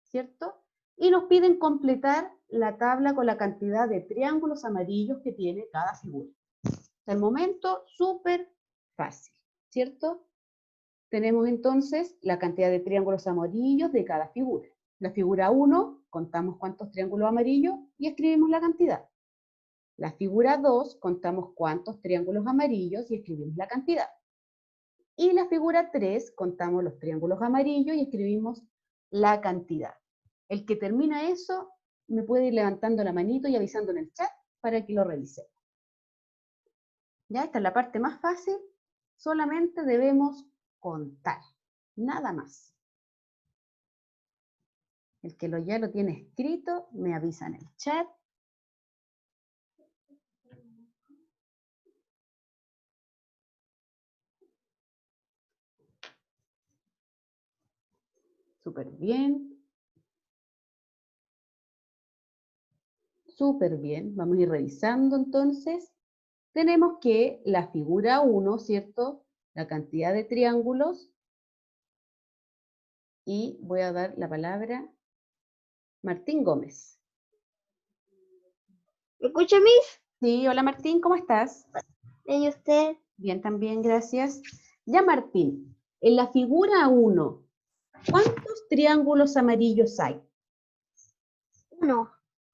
¿Cierto? Y nos piden completar la tabla con la cantidad de triángulos amarillos que tiene cada figura. Hasta el momento, súper fácil, ¿cierto? Tenemos entonces la cantidad de triángulos amarillos de cada figura. La figura 1, contamos cuántos triángulos amarillos y escribimos la cantidad. La figura 2, contamos cuántos triángulos amarillos y escribimos la cantidad. Y la figura 3, contamos los triángulos amarillos y escribimos la cantidad. El que termina eso, me puede ir levantando la manito y avisando en el chat para que lo revisemos. Ya, esta es la parte más fácil. Solamente debemos contar, nada más. El que ya lo tiene escrito, me avisa en el chat. Súper bien. Súper bien. Vamos a ir revisando entonces. Tenemos que la figura 1, ¿cierto? La cantidad de triángulos. Y voy a dar la palabra a Martín Gómez.
¿Me escucha, Miss?
Sí, hola Martín, ¿cómo estás?
¿Y usted?
Bien, también, gracias. Ya Martín, en la figura 1, ¿cuántos triángulos amarillos hay?
1,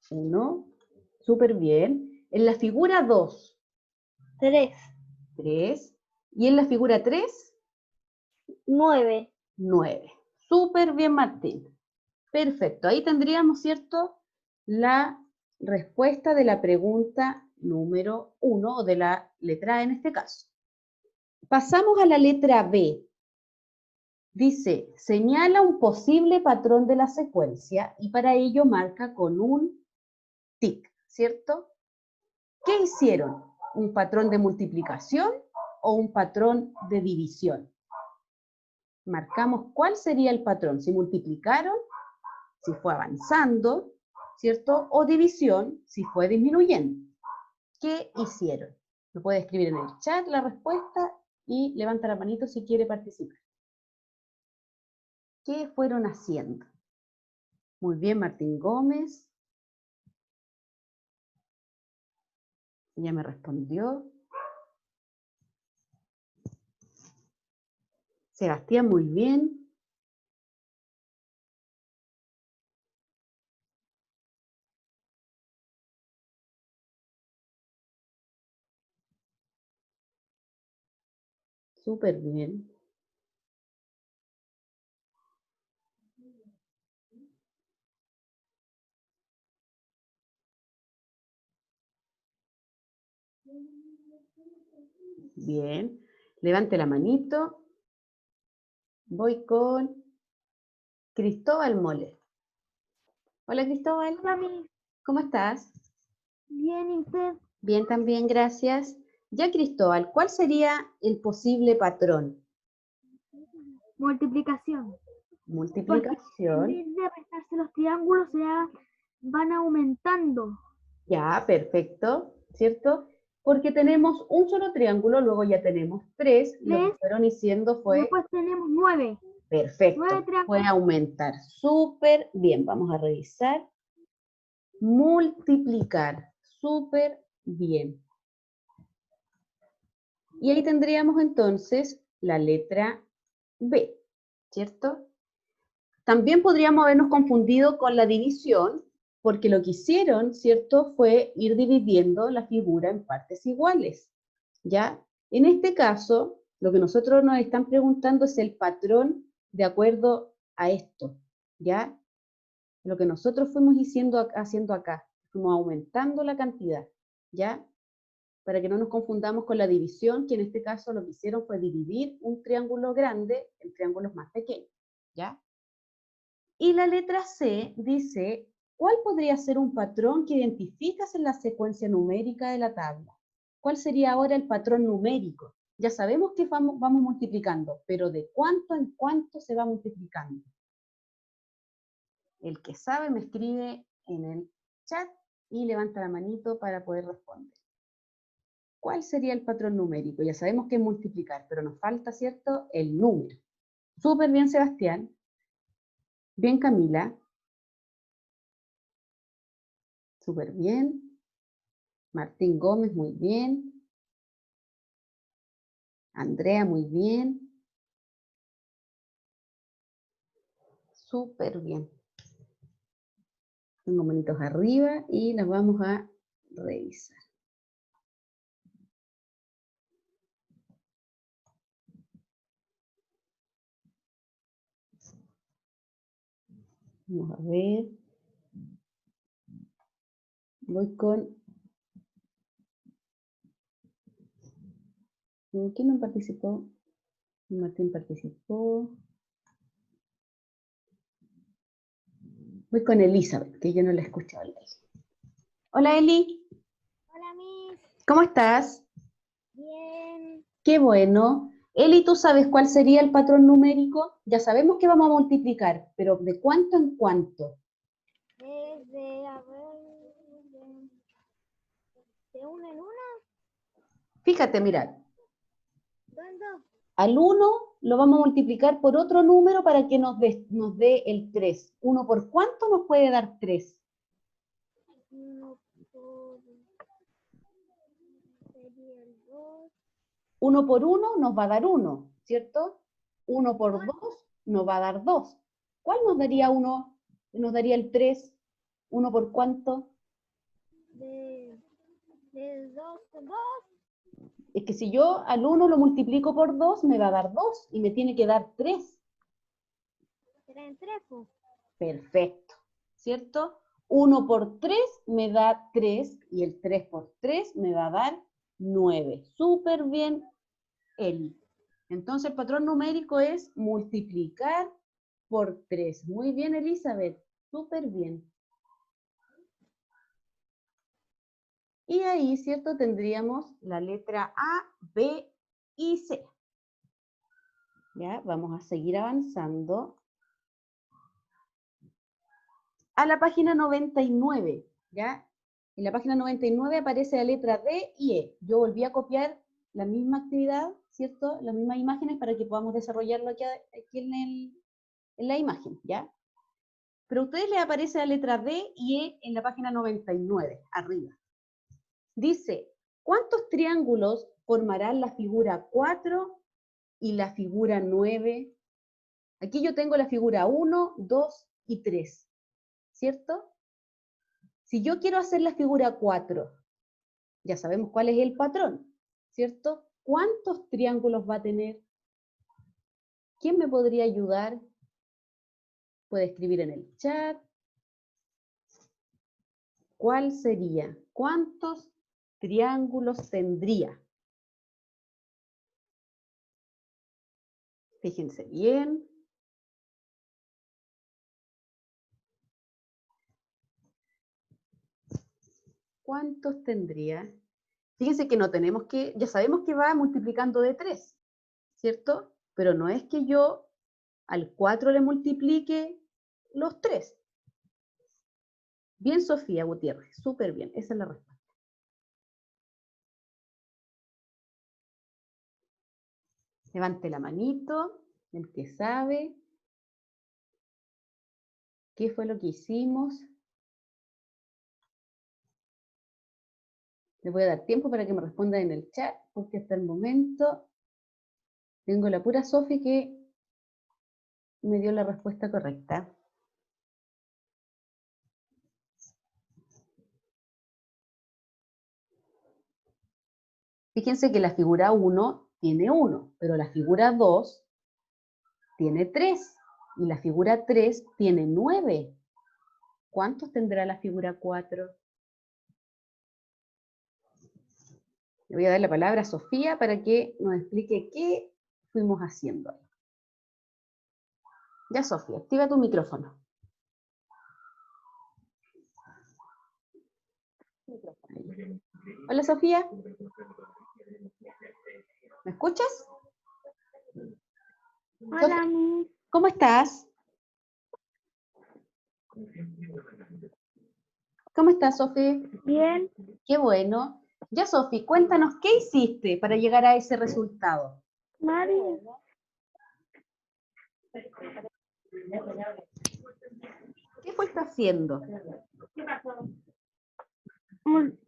1, súper bien. En la figura 2,
3,
3. Y en la figura 3,
9.
9. Súper bien, Martín. Perfecto. Ahí tendríamos, ¿cierto?, la respuesta de la pregunta número 1, o de la letra A en este caso. Pasamos a la letra B. Dice, señala un posible patrón de la secuencia y para ello marca con un tic, ¿cierto? ¿Qué hicieron? ¿Un patrón de multiplicación o un patrón de división? Marcamos cuál sería el patrón, si multiplicaron, si fue avanzando, ¿cierto? O división, si fue disminuyendo. ¿Qué hicieron? Me puede escribir en el chat la respuesta y levanta la manito si quiere participar. ¿Qué fueron haciendo? Muy bien, Martín Gómez. Ya me respondió. Sebastián, muy bien. Súper bien. Bien. Levante la manito. Voy con Cristóbal Mole. Hola, Cristóbal.
Hola, Miss.
¿Cómo estás?
Bien, ¿y usted?
Bien, también, gracias. Ya, Cristóbal, ¿cuál sería el posible patrón?
Multiplicación. Porque en
Multiplicación.
vez de restarse los triángulos, van aumentando.
Ya, perfecto, ¿cierto? Porque tenemos un solo triángulo, luego ya tenemos tres, y lo que
Tres.
fueron diciendo
Y
fue
después tenemos 9.
perfecto,
9 triángulos.
fue aumentar. Súper bien, vamos a revisar. Multiplicar, súper bien. Y ahí tendríamos entonces la letra B, ¿cierto? También podríamos habernos confundido con la división, porque lo que hicieron, ¿cierto?, fue ir dividiendo la figura en partes iguales, ¿ya? En este caso, lo que nosotros nos están preguntando es el patrón de acuerdo a esto, ¿ya? Lo que nosotros fuimos haciendo acá, fuimos aumentando la cantidad, ¿ya? Para que no nos confundamos con la división, que en este caso lo que hicieron fue dividir un triángulo grande en triángulos más pequeños, ¿ya? Y la letra C dice, ¿cuál podría ser un patrón que identificas en la secuencia numérica de la tabla? ¿Cuál sería ahora el patrón numérico? Ya sabemos que vamos multiplicando, pero ¿de cuánto en cuánto se va multiplicando? El que sabe me escribe en el chat y levanta la manito para poder responder. ¿Cuál sería el patrón numérico? Ya sabemos que es multiplicar, pero nos falta, ¿cierto?, el número. Súper bien, Sebastián. Bien, Camila. Súper bien. Martín Gómez, muy bien. Andrea, muy bien. Súper bien. Tengo manitos arriba y las vamos a revisar. Vamos a ver. Voy con... ¿Quién no participó? Martín participó. Voy con Elizabeth, que yo no la he escuchado. Hola, Eli.
Hola, Miss.
¿Cómo estás?
Bien.
Qué bueno. Eli, ¿tú sabes cuál sería el patrón numérico? Ya sabemos que vamos a multiplicar, pero ¿de cuánto en cuánto?
De uno en uno.
Fíjate, mira,
¿Dónde?
al 1 lo vamos a multiplicar por otro número para que nos dé el 3. ¿1 por cuánto nos puede dar 3?
1 por... Sería el 2.
1 por 1 nos va a dar 1, ¿cierto? 1 por 2 nos va a dar 2. ¿Cuál nos daría 1? Nos daría el 3. ¿1 por cuánto?
De 2 por 2.
Es que si yo al 1 lo multiplico por 2, me va a dar 2 y me tiene que dar 3.
Será en 3, pues.
Perfecto, ¿cierto? 1 por 3 me da 3 y el 3 por 3 me va a dar 9. Súper bien, Eli. Entonces el patrón numérico es multiplicar por 3. Muy bien, Elizabeth, súper bien. Y ahí, ¿cierto? Tendríamos la letra A, B y C. ¿Ya? Vamos a seguir avanzando. A la página 99, ¿ya? En la página 99 aparece la letra D y E. Yo volví a copiar la misma actividad, ¿cierto? Las mismas imágenes para que podamos desarrollarlo aquí en la imagen, ¿ya? Pero a ustedes les aparece la letra D y E en la página 99, arriba. Dice, ¿cuántos triángulos formarán la figura 4 y la figura 9? Aquí yo tengo la figura 1, 2 y 3, ¿cierto? Si yo quiero hacer la figura 4, ya sabemos cuál es el patrón, ¿cierto? ¿Cuántos triángulos va a tener? ¿Quién me podría ayudar? Puede escribir en el chat. ¿Cuál sería? ¿Cuántos triángulos tendría? Fíjense bien. ¿Cuántos tendría? Fíjense que no tenemos que, ya sabemos que va multiplicando de 3, ¿cierto? Pero no es que yo al 4 le multiplique los 3. Bien, Sofía Gutiérrez, súper bien, esa es la respuesta. Levante la manito, el que sabe. ¿Qué fue lo que hicimos? Le voy a dar tiempo para que me respondan en el chat, porque hasta el momento tengo la pura Sofi que me dio la respuesta correcta. Fíjense que la figura 1 tiene 1, pero la figura 2 tiene 3 y la figura 3 tiene 9. ¿Cuántos tendrá la figura 4? Le voy a dar la palabra a Sofía para que nos explique qué fuimos haciendo ahí. Ya, Sofía, activa tu micrófono. Hola, Sofía. ¿Me escuchas?
Hola, Miss.
¿Cómo estás? ¿Cómo estás, Sofía?
Bien.
Qué bueno. Ya, Sofía, cuéntanos, ¿qué hiciste para llegar a ese resultado?
Mari.
¿Qué fuiste haciendo?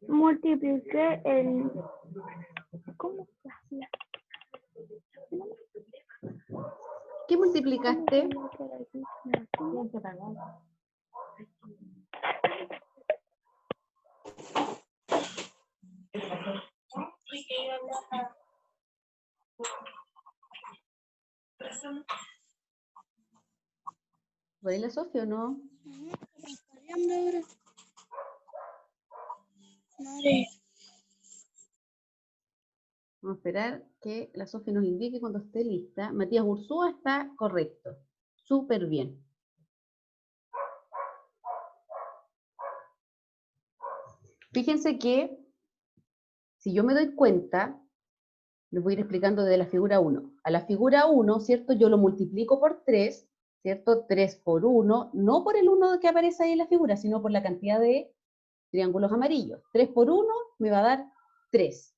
Multipliqué el... ¿Cómo se hacía?
¿Qué multiplicaste? ¿Puede la Sofía o no? Vamos a esperar que la Sofía nos indique cuando esté lista. Matías Ursúa está correcto. Súper bien. Fíjense que si yo me doy cuenta, les voy a ir explicando de la figura 1. A la figura 1, ¿cierto? Yo lo multiplico por 3, ¿cierto? 3 por 1, no por el 1 que aparece ahí en la figura, sino por la cantidad de triángulos amarillos. 3 por 1 me va a dar 3,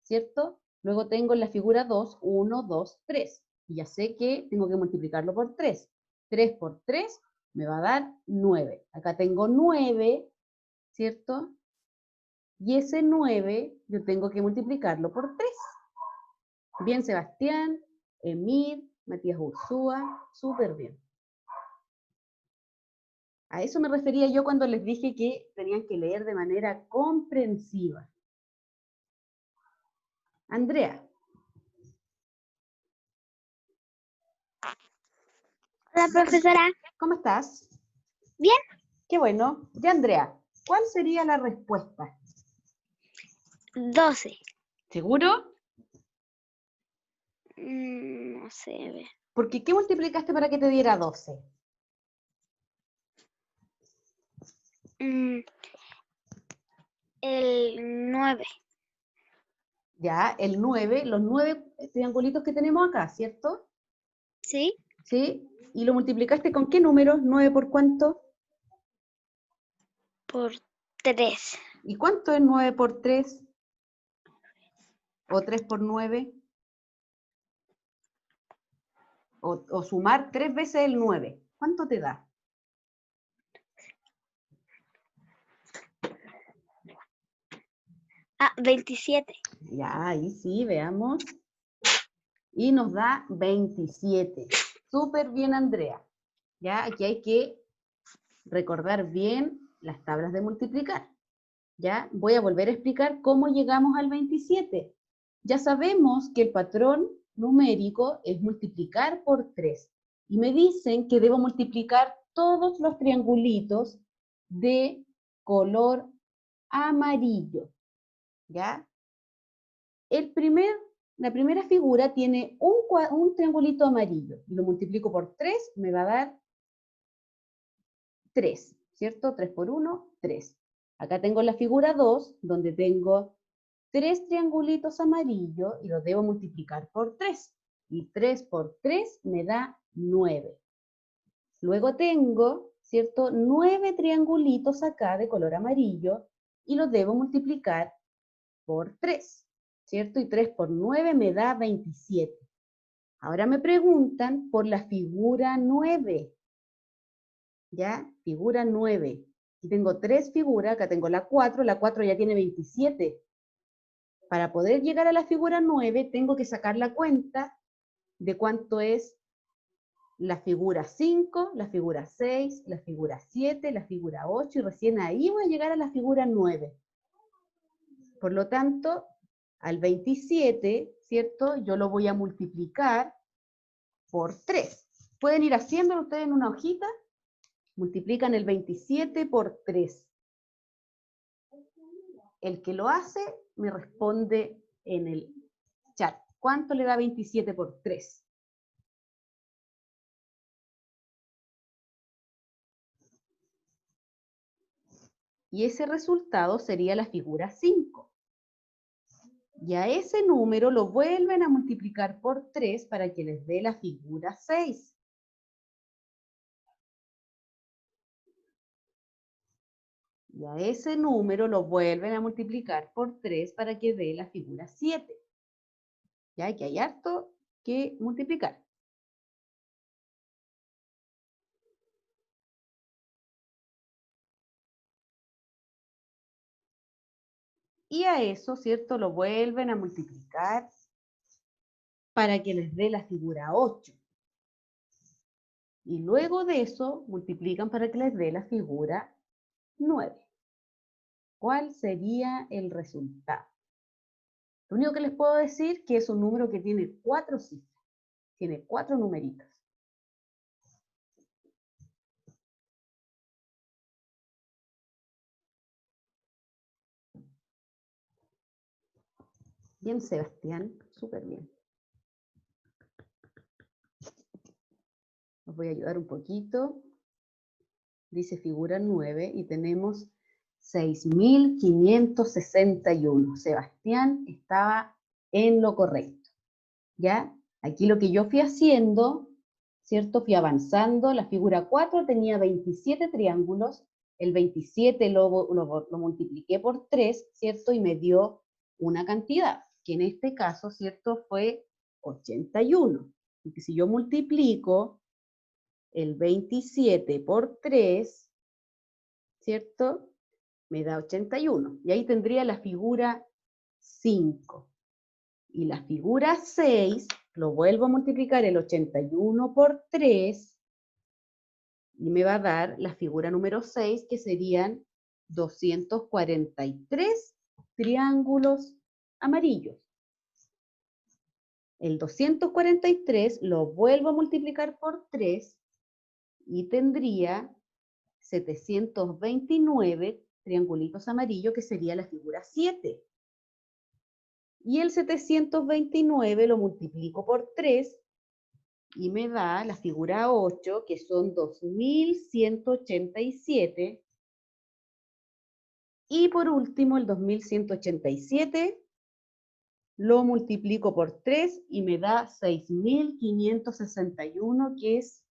¿cierto? Luego tengo en la figura 2, 1, 2, 3. Y ya sé que tengo que multiplicarlo por 3. 3 por 3 me va a dar 9. Acá tengo 9, ¿cierto? Y ese 9 yo tengo que multiplicarlo por 3. Bien, Sebastián, Emir, Matías Ursúa, súper bien. A eso me refería yo cuando les dije que tenían que leer de manera comprensiva. Andrea.
Hola, profesora.
¿Cómo estás?
Bien.
Qué bueno. Ya, Andrea, ¿cuál sería la respuesta?
12.
¿Seguro?
No sé, a ver.
Porque ¿qué multiplicaste para que te diera 12?
El 9.
Ya, el 9, los 9 triangulitos que tenemos acá, ¿cierto?
¿Sí?
¿Sí? ¿Y lo multiplicaste con qué número? ¿9 por cuánto?
Por 3.
¿Y cuánto es 9 por 3? ¿O 3 por 9? O sumar 3 veces el 9. ¿Cuánto te da?
Ah, 27.
Ya, ahí sí, veamos. Y nos da 27. Súper bien, Andrea. Ya, aquí hay que recordar bien las tablas de multiplicar. Ya, voy a volver a explicar cómo llegamos al 27. Ya sabemos que el patrón numérico es multiplicar por 3. Y me dicen que debo multiplicar todos los triangulitos de color amarillo. ¿Ya? La primera figura tiene un triangulito amarillo. Y lo multiplico por 3, me va a dar 3, ¿cierto? 3 por 1, 3. Acá tengo la figura 2, donde tengo 3 triangulitos amarillos y los debo multiplicar por 3. Y 3 por 3 me da 9. Luego tengo, ¿cierto? 9 triangulitos acá de color amarillo y los debo multiplicar por 3, ¿cierto? Y 3 por 9 me da 27. Ahora me preguntan por la figura 9. ¿Ya? Figura 9. Aquí tengo 3 figuras, acá tengo la 4 ya tiene 27. Para poder llegar a la figura 9, tengo que sacar la cuenta de cuánto es la figura 5, la figura 6, la figura 7, la figura 8, y recién ahí voy a llegar a la figura 9. Por lo tanto, al 27, ¿cierto? Yo lo voy a multiplicar por 3. Pueden ir haciéndolo ustedes en una hojita. Multiplican el 27 por 3. El que lo hace me responde en el chat. ¿Cuánto le da 27 por 3? Y ese resultado sería la figura 5. Y a ese número lo vuelven a multiplicar por 3 para que les dé la figura 6. Y a ese número lo vuelven a multiplicar por 3 para que dé la figura 7. Ya que hay harto que multiplicar. Y a eso, ¿cierto? Lo vuelven a multiplicar para que les dé la figura 8. Y luego de eso, multiplican para que les dé la figura 9. ¿Cuál sería el resultado? Lo único que les puedo decir es que es un número que tiene 4 cifras. Tiene 4 numeritos. Bien, Sebastián. Súper bien. Os voy a ayudar un poquito. Dice figura 9 y tenemos 6.561. Sebastián estaba en lo correcto. ¿Ya? Aquí lo que yo fui haciendo, ¿cierto? Fui avanzando. La figura 4 tenía 27 triángulos. El 27 lo multipliqué por 3, ¿cierto? Y me dio una cantidad, que en este caso, ¿cierto? Fue 81. Y que si yo multiplico el 27 por 3, ¿cierto? Me da 81. Y ahí tendría la figura 5. Y la figura 6, lo vuelvo a multiplicar el 81 por 3, y me va a dar la figura número 6, que serían 243 triángulos amarillos. El 243 lo vuelvo a multiplicar por 3, y tendría 729 triangulitos amarillos, que sería la figura 7. Y el 729 lo multiplico por 3 y me da la figura 8, que son 2187. Y por último, el 2187 lo multiplico por 3 y me da 6561, que es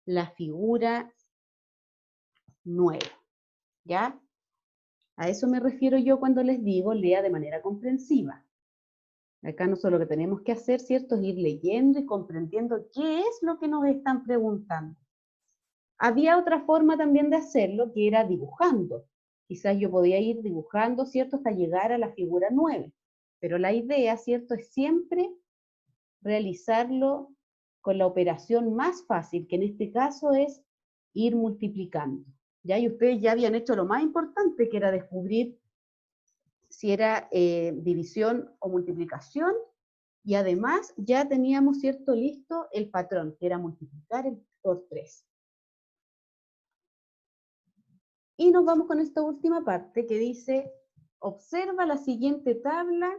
la figura 9. ¿Ya? A eso me refiero yo cuando les digo lea de manera comprensiva. Acá nosotros lo que tenemos que hacer, ¿cierto?, es ir leyendo y comprendiendo qué es lo que nos están preguntando. Había otra forma también de hacerlo, que era dibujando. Quizás yo podía ir dibujando, ¿cierto?, hasta llegar a la figura 9. Pero la idea, ¿cierto?, es siempre realizarlo con la operación más fácil, que en este caso es ir multiplicando. ¿Ya? Y ustedes ya habían hecho lo más importante, que era descubrir si era división o multiplicación, y además ya teníamos, ¿cierto?, listo el patrón, que era multiplicar por 3. Y nos vamos con esta última parte que dice, observa la siguiente tabla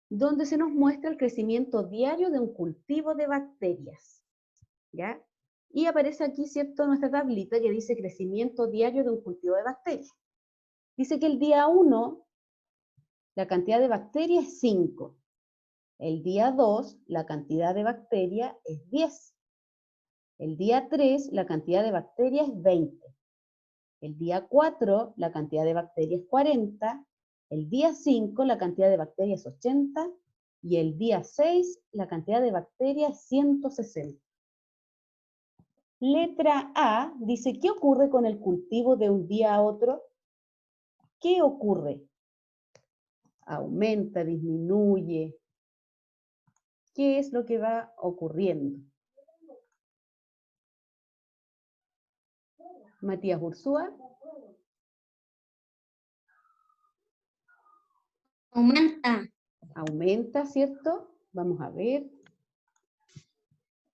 donde se nos muestra el crecimiento diario de un cultivo de bacterias. ¿Ya? Y aparece aquí, ¿cierto?, nuestra tablita que dice crecimiento diario de un cultivo de bacterias. Dice que el día 1 la cantidad de bacterias es 5. El día 2 la cantidad de bacterias es 10. El día 3 la cantidad de bacterias es 20. El día 4 la cantidad de bacterias es 40. El día 5 la cantidad de bacterias es 80. Y el día 6 la cantidad de bacterias es 160. Letra A dice, ¿qué ocurre con el cultivo de un día a otro? ¿Qué ocurre? Aumenta, disminuye. ¿Qué es lo que va ocurriendo? Matías Ursúa.
Aumenta.
Aumenta, ¿cierto? Vamos a ver.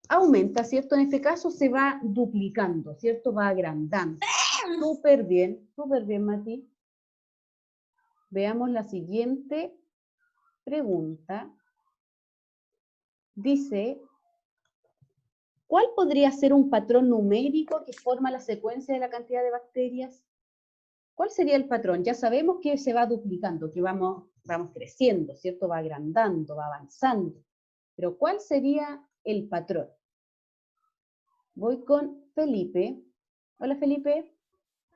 Aumenta, ¿cierto? En este caso se va duplicando, ¿cierto? Va agrandando. Súper bien, Mati. Veamos la siguiente pregunta. Dice, ¿cuál podría ser un patrón numérico que forma la secuencia de la cantidad de bacterias? ¿Cuál sería el patrón? Ya sabemos que se va duplicando, que vamos creciendo, ¿cierto? Va agrandando, va avanzando. Pero ¿cuál sería el patrón? Voy con Felipe. Hola, Felipe.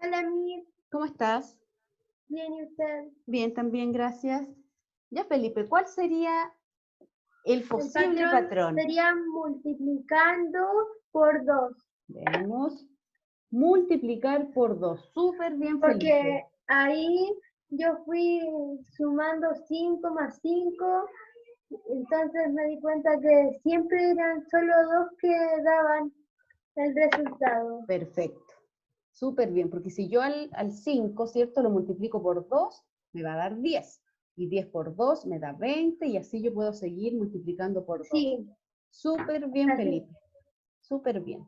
Hola, Mir.
¿Cómo estás?
Bien, ¿y usted?
Bien, también, gracias. Ya, Felipe, ¿cuál sería el posible
El
patrón?
sería multiplicando por 2.
Veamos. Multiplicar por 2. Súper bien,
Porque
Felipe.
ahí yo fui sumando 5 más 5, entonces me di cuenta que siempre eran solo 2 que daban el resultado.
Perfecto. Súper bien, porque si yo al 5, ¿cierto?, lo multiplico por 2, me va a dar 10. Y 10 por 2 me da 20, y así yo puedo seguir multiplicando por 2.
Sí.
Súper bien,
Así.
Felipe. Súper bien.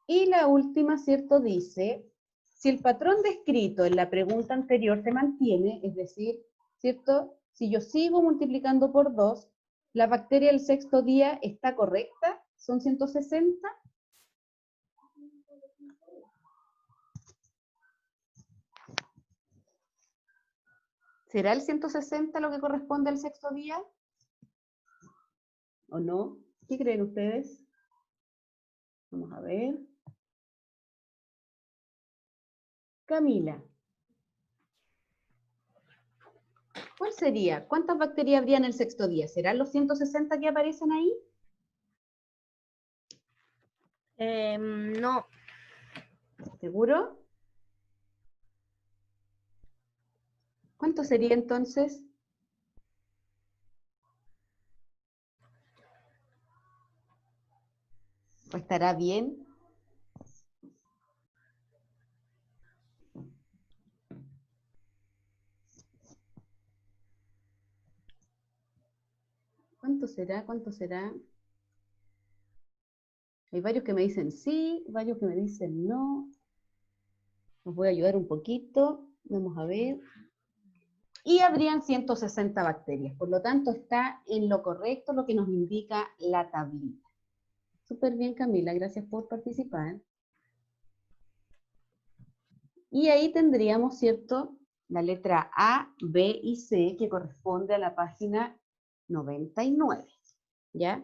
Y la última, ¿cierto?, dice, si el patrón descrito en la pregunta anterior se mantiene, es decir, ¿cierto?, si yo sigo multiplicando por 2, ¿la bacteria del sexto día está correcta? ¿Son 160? ¿Será el 160 lo que corresponde al sexto día? ¿O no? ¿Qué creen ustedes? Vamos a ver. Camila. ¿Cuál sería? ¿Cuántas bacterias habría en el sexto día? ¿Serán los 160 que aparecen ahí?
No.
¿Seguro? ¿Cuánto sería entonces? ¿O estará bien? ¿Cuánto será? ¿Cuánto será? Hay varios que me dicen sí, varios que me dicen no. Los voy a ayudar un poquito. Vamos a ver. Y habrían 160 bacterias. Por lo tanto, está en lo correcto lo que nos indica la tablita. Súper bien, Camila. Gracias por participar. Y ahí tendríamos, ¿cierto?, la letra A, B y C, que corresponde a la página 99. ¿Ya?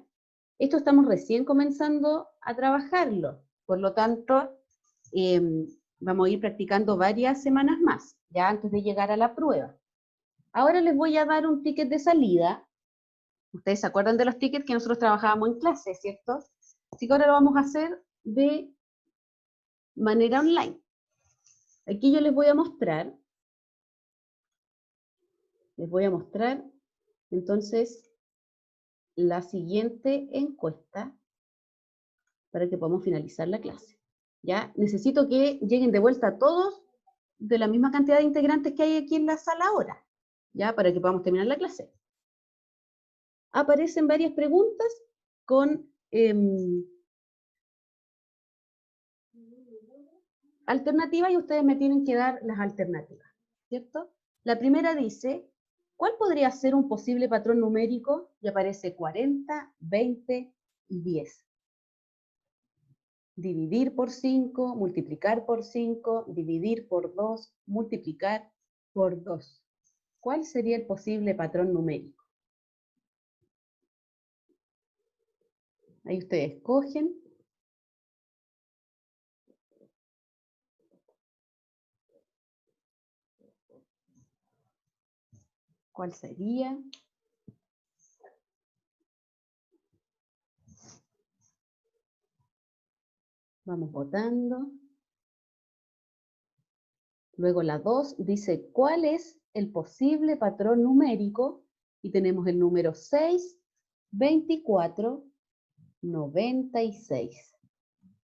Esto estamos recién comenzando a trabajarlo. Por lo tanto, vamos a ir practicando varias semanas más, ya antes de llegar a la prueba. Ahora les voy a dar un ticket de salida. Ustedes se acuerdan de los tickets que nosotros trabajábamos en clase, ¿cierto? Así que ahora lo vamos a hacer de manera online. Aquí yo les voy a mostrar, entonces la siguiente encuesta para que podamos finalizar la clase. ¿Ya? Necesito que lleguen de vuelta todos de la misma cantidad de integrantes que hay aquí en la sala ahora, ¿ya? Para que podamos terminar la clase. Aparecen varias preguntas con alternativas y ustedes me tienen que dar las alternativas, ¿cierto? La primera dice, ¿cuál podría ser un posible patrón numérico? Y aparece 40, 20 y 10. Dividir por 5, multiplicar por 5, dividir por 2, multiplicar por 2. ¿Cuál sería el posible patrón numérico? Ahí ustedes escogen. ¿Cuál sería? Vamos votando. Luego la 2 dice, ¿cuál es el posible patrón numérico? Y tenemos el número 6, 24, 96.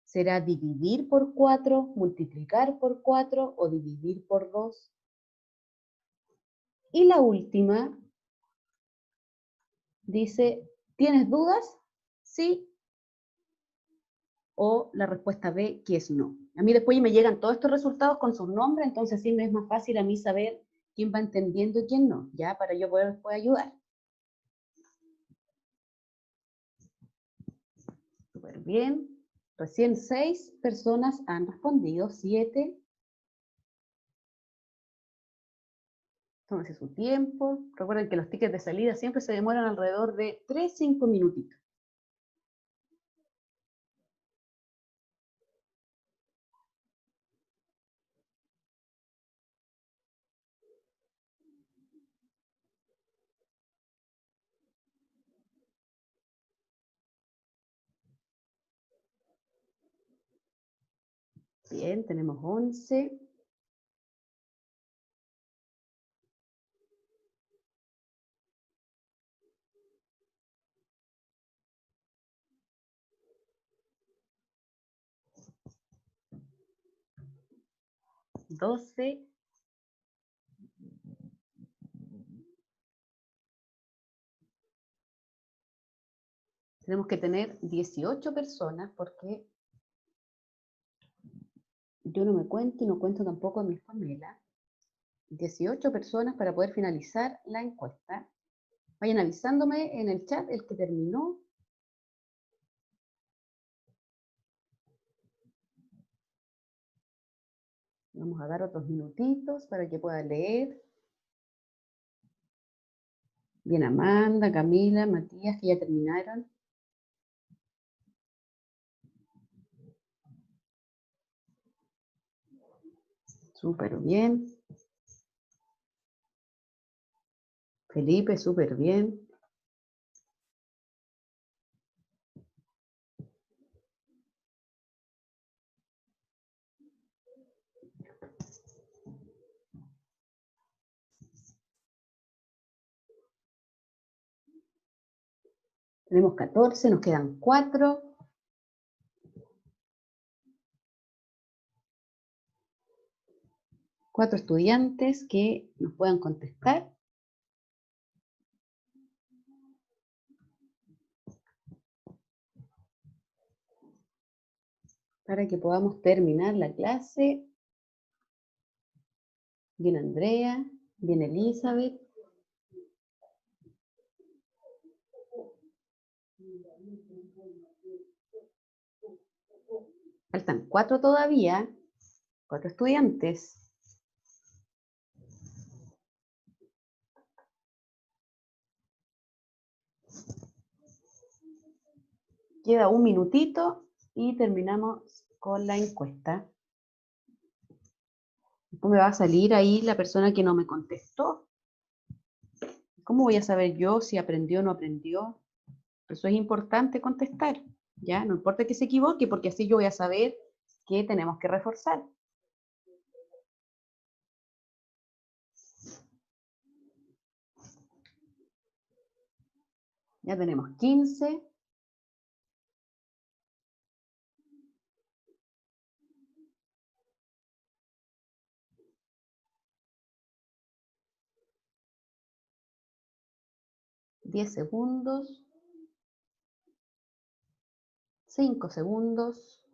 ¿Será dividir por 4, multiplicar por 4 o dividir por 2? Y la última dice, ¿tienes dudas? Sí. O la respuesta B, que es no. A mí después me llegan todos estos resultados con sus nombres, entonces sí me es más fácil a mí saber quién va entendiendo y quién no, ya, para yo poder después ayudar. Súper bien. Recién 6 personas han respondido, 7. Tómense su tiempo. Recuerden que los tickets de salida siempre se demoran alrededor de 3-5 minutitos. Bien, tenemos 11. $12. Tenemos que tener 18 personas porque yo no me cuento y no cuento tampoco a mi Pamela. 18 personas para poder finalizar la encuesta. Vayan avisándome en el chat el que terminó. Vamos a dar otros minutitos para que puedan leer. Bien, Amanda, Camila, Matías, que ya terminaron. Súper bien. Felipe, súper bien. Tenemos 14, nos quedan 4. Cuatro estudiantes que nos puedan contestar. para que podamos terminar la clase. Bien Andrea, bien Elizabeth. Faltan 4 todavía, 4 estudiantes. Queda un minutito y terminamos con la encuesta. Después me va a salir ahí la persona que no me contestó. ¿Cómo voy a saber yo si aprendió o no aprendió? Eso es importante contestar, ¿ya? No importa que se equivoque, porque así yo voy a saber qué tenemos que reforzar. Ya tenemos 15. $10 segundos. 5 segundos.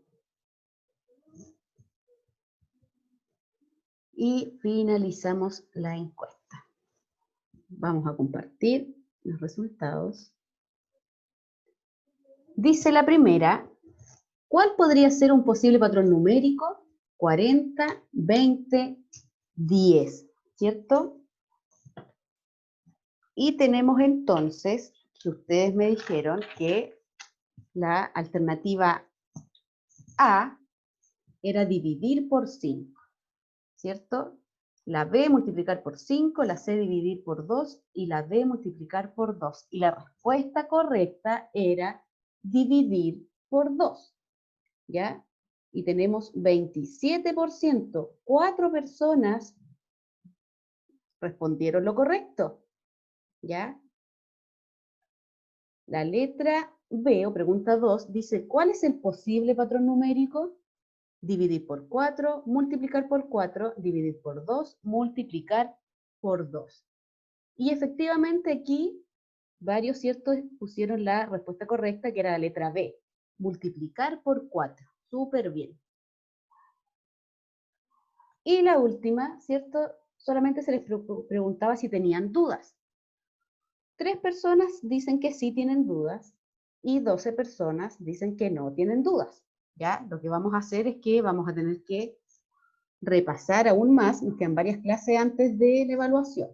Y finalizamos la encuesta. Vamos a compartir los resultados. Dice la primera, ¿cuál podría ser un posible patrón numérico? 40, 20, 10, ¿cierto? Y tenemos entonces, que ustedes me dijeron que la alternativa A era dividir por 5, ¿cierto? La B multiplicar por 5, la C dividir por 2 y la D multiplicar por 2. Y la respuesta correcta era dividir por 2, ¿ya? Y tenemos 27%. 4 personas respondieron lo correcto, ¿ya? La letra B, o pregunta 2, dice, ¿cuál es el posible patrón numérico? Dividir por 4, multiplicar por 4, dividir por 2, multiplicar por 2. Y efectivamente aquí varios ciertos pusieron la respuesta correcta, que era la letra B, multiplicar por 4. Súper bien. Y la última, ¿cierto? Solamente se les preguntaba si tenían dudas. 3 personas dicen que sí tienen dudas y 12 personas dicen que no tienen dudas. ¿Ya? Lo que vamos a hacer es que vamos a tener que repasar aún más, nos quedan varias clases antes de la evaluación,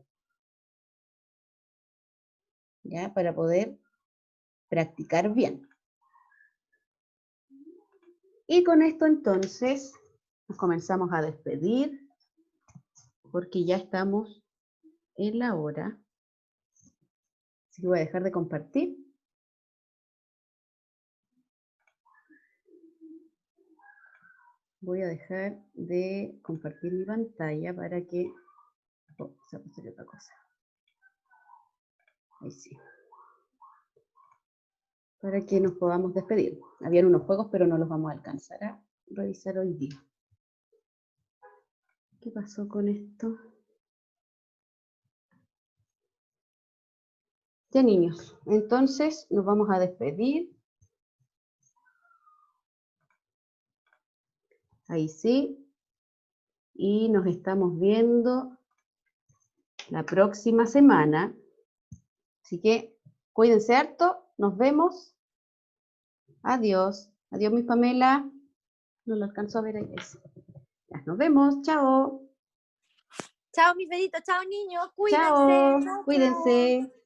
¿ya? Para poder practicar bien. Y con esto entonces nos comenzamos a despedir, porque ya estamos en la hora. Así que voy a dejar de compartir. Voy a dejar de compartir mi pantalla para que... Oh, se va a hacer otra cosa. Ahí sí. Para que nos podamos despedir. Habían unos juegos, pero no los vamos a alcanzar a revisar hoy día. ¿Qué pasó con esto? Ya, niños, entonces nos vamos a despedir. Ahí sí. Y nos estamos viendo la próxima semana. Así que cuídense harto. Nos vemos. Adiós. Adiós, mi Pamela. No lo alcanzo a ver ahí. Ya, nos vemos. Chao.
Chao, mis bebditos. Chao, niños. Cuídense.
Chao.
Chao,
Cuídense.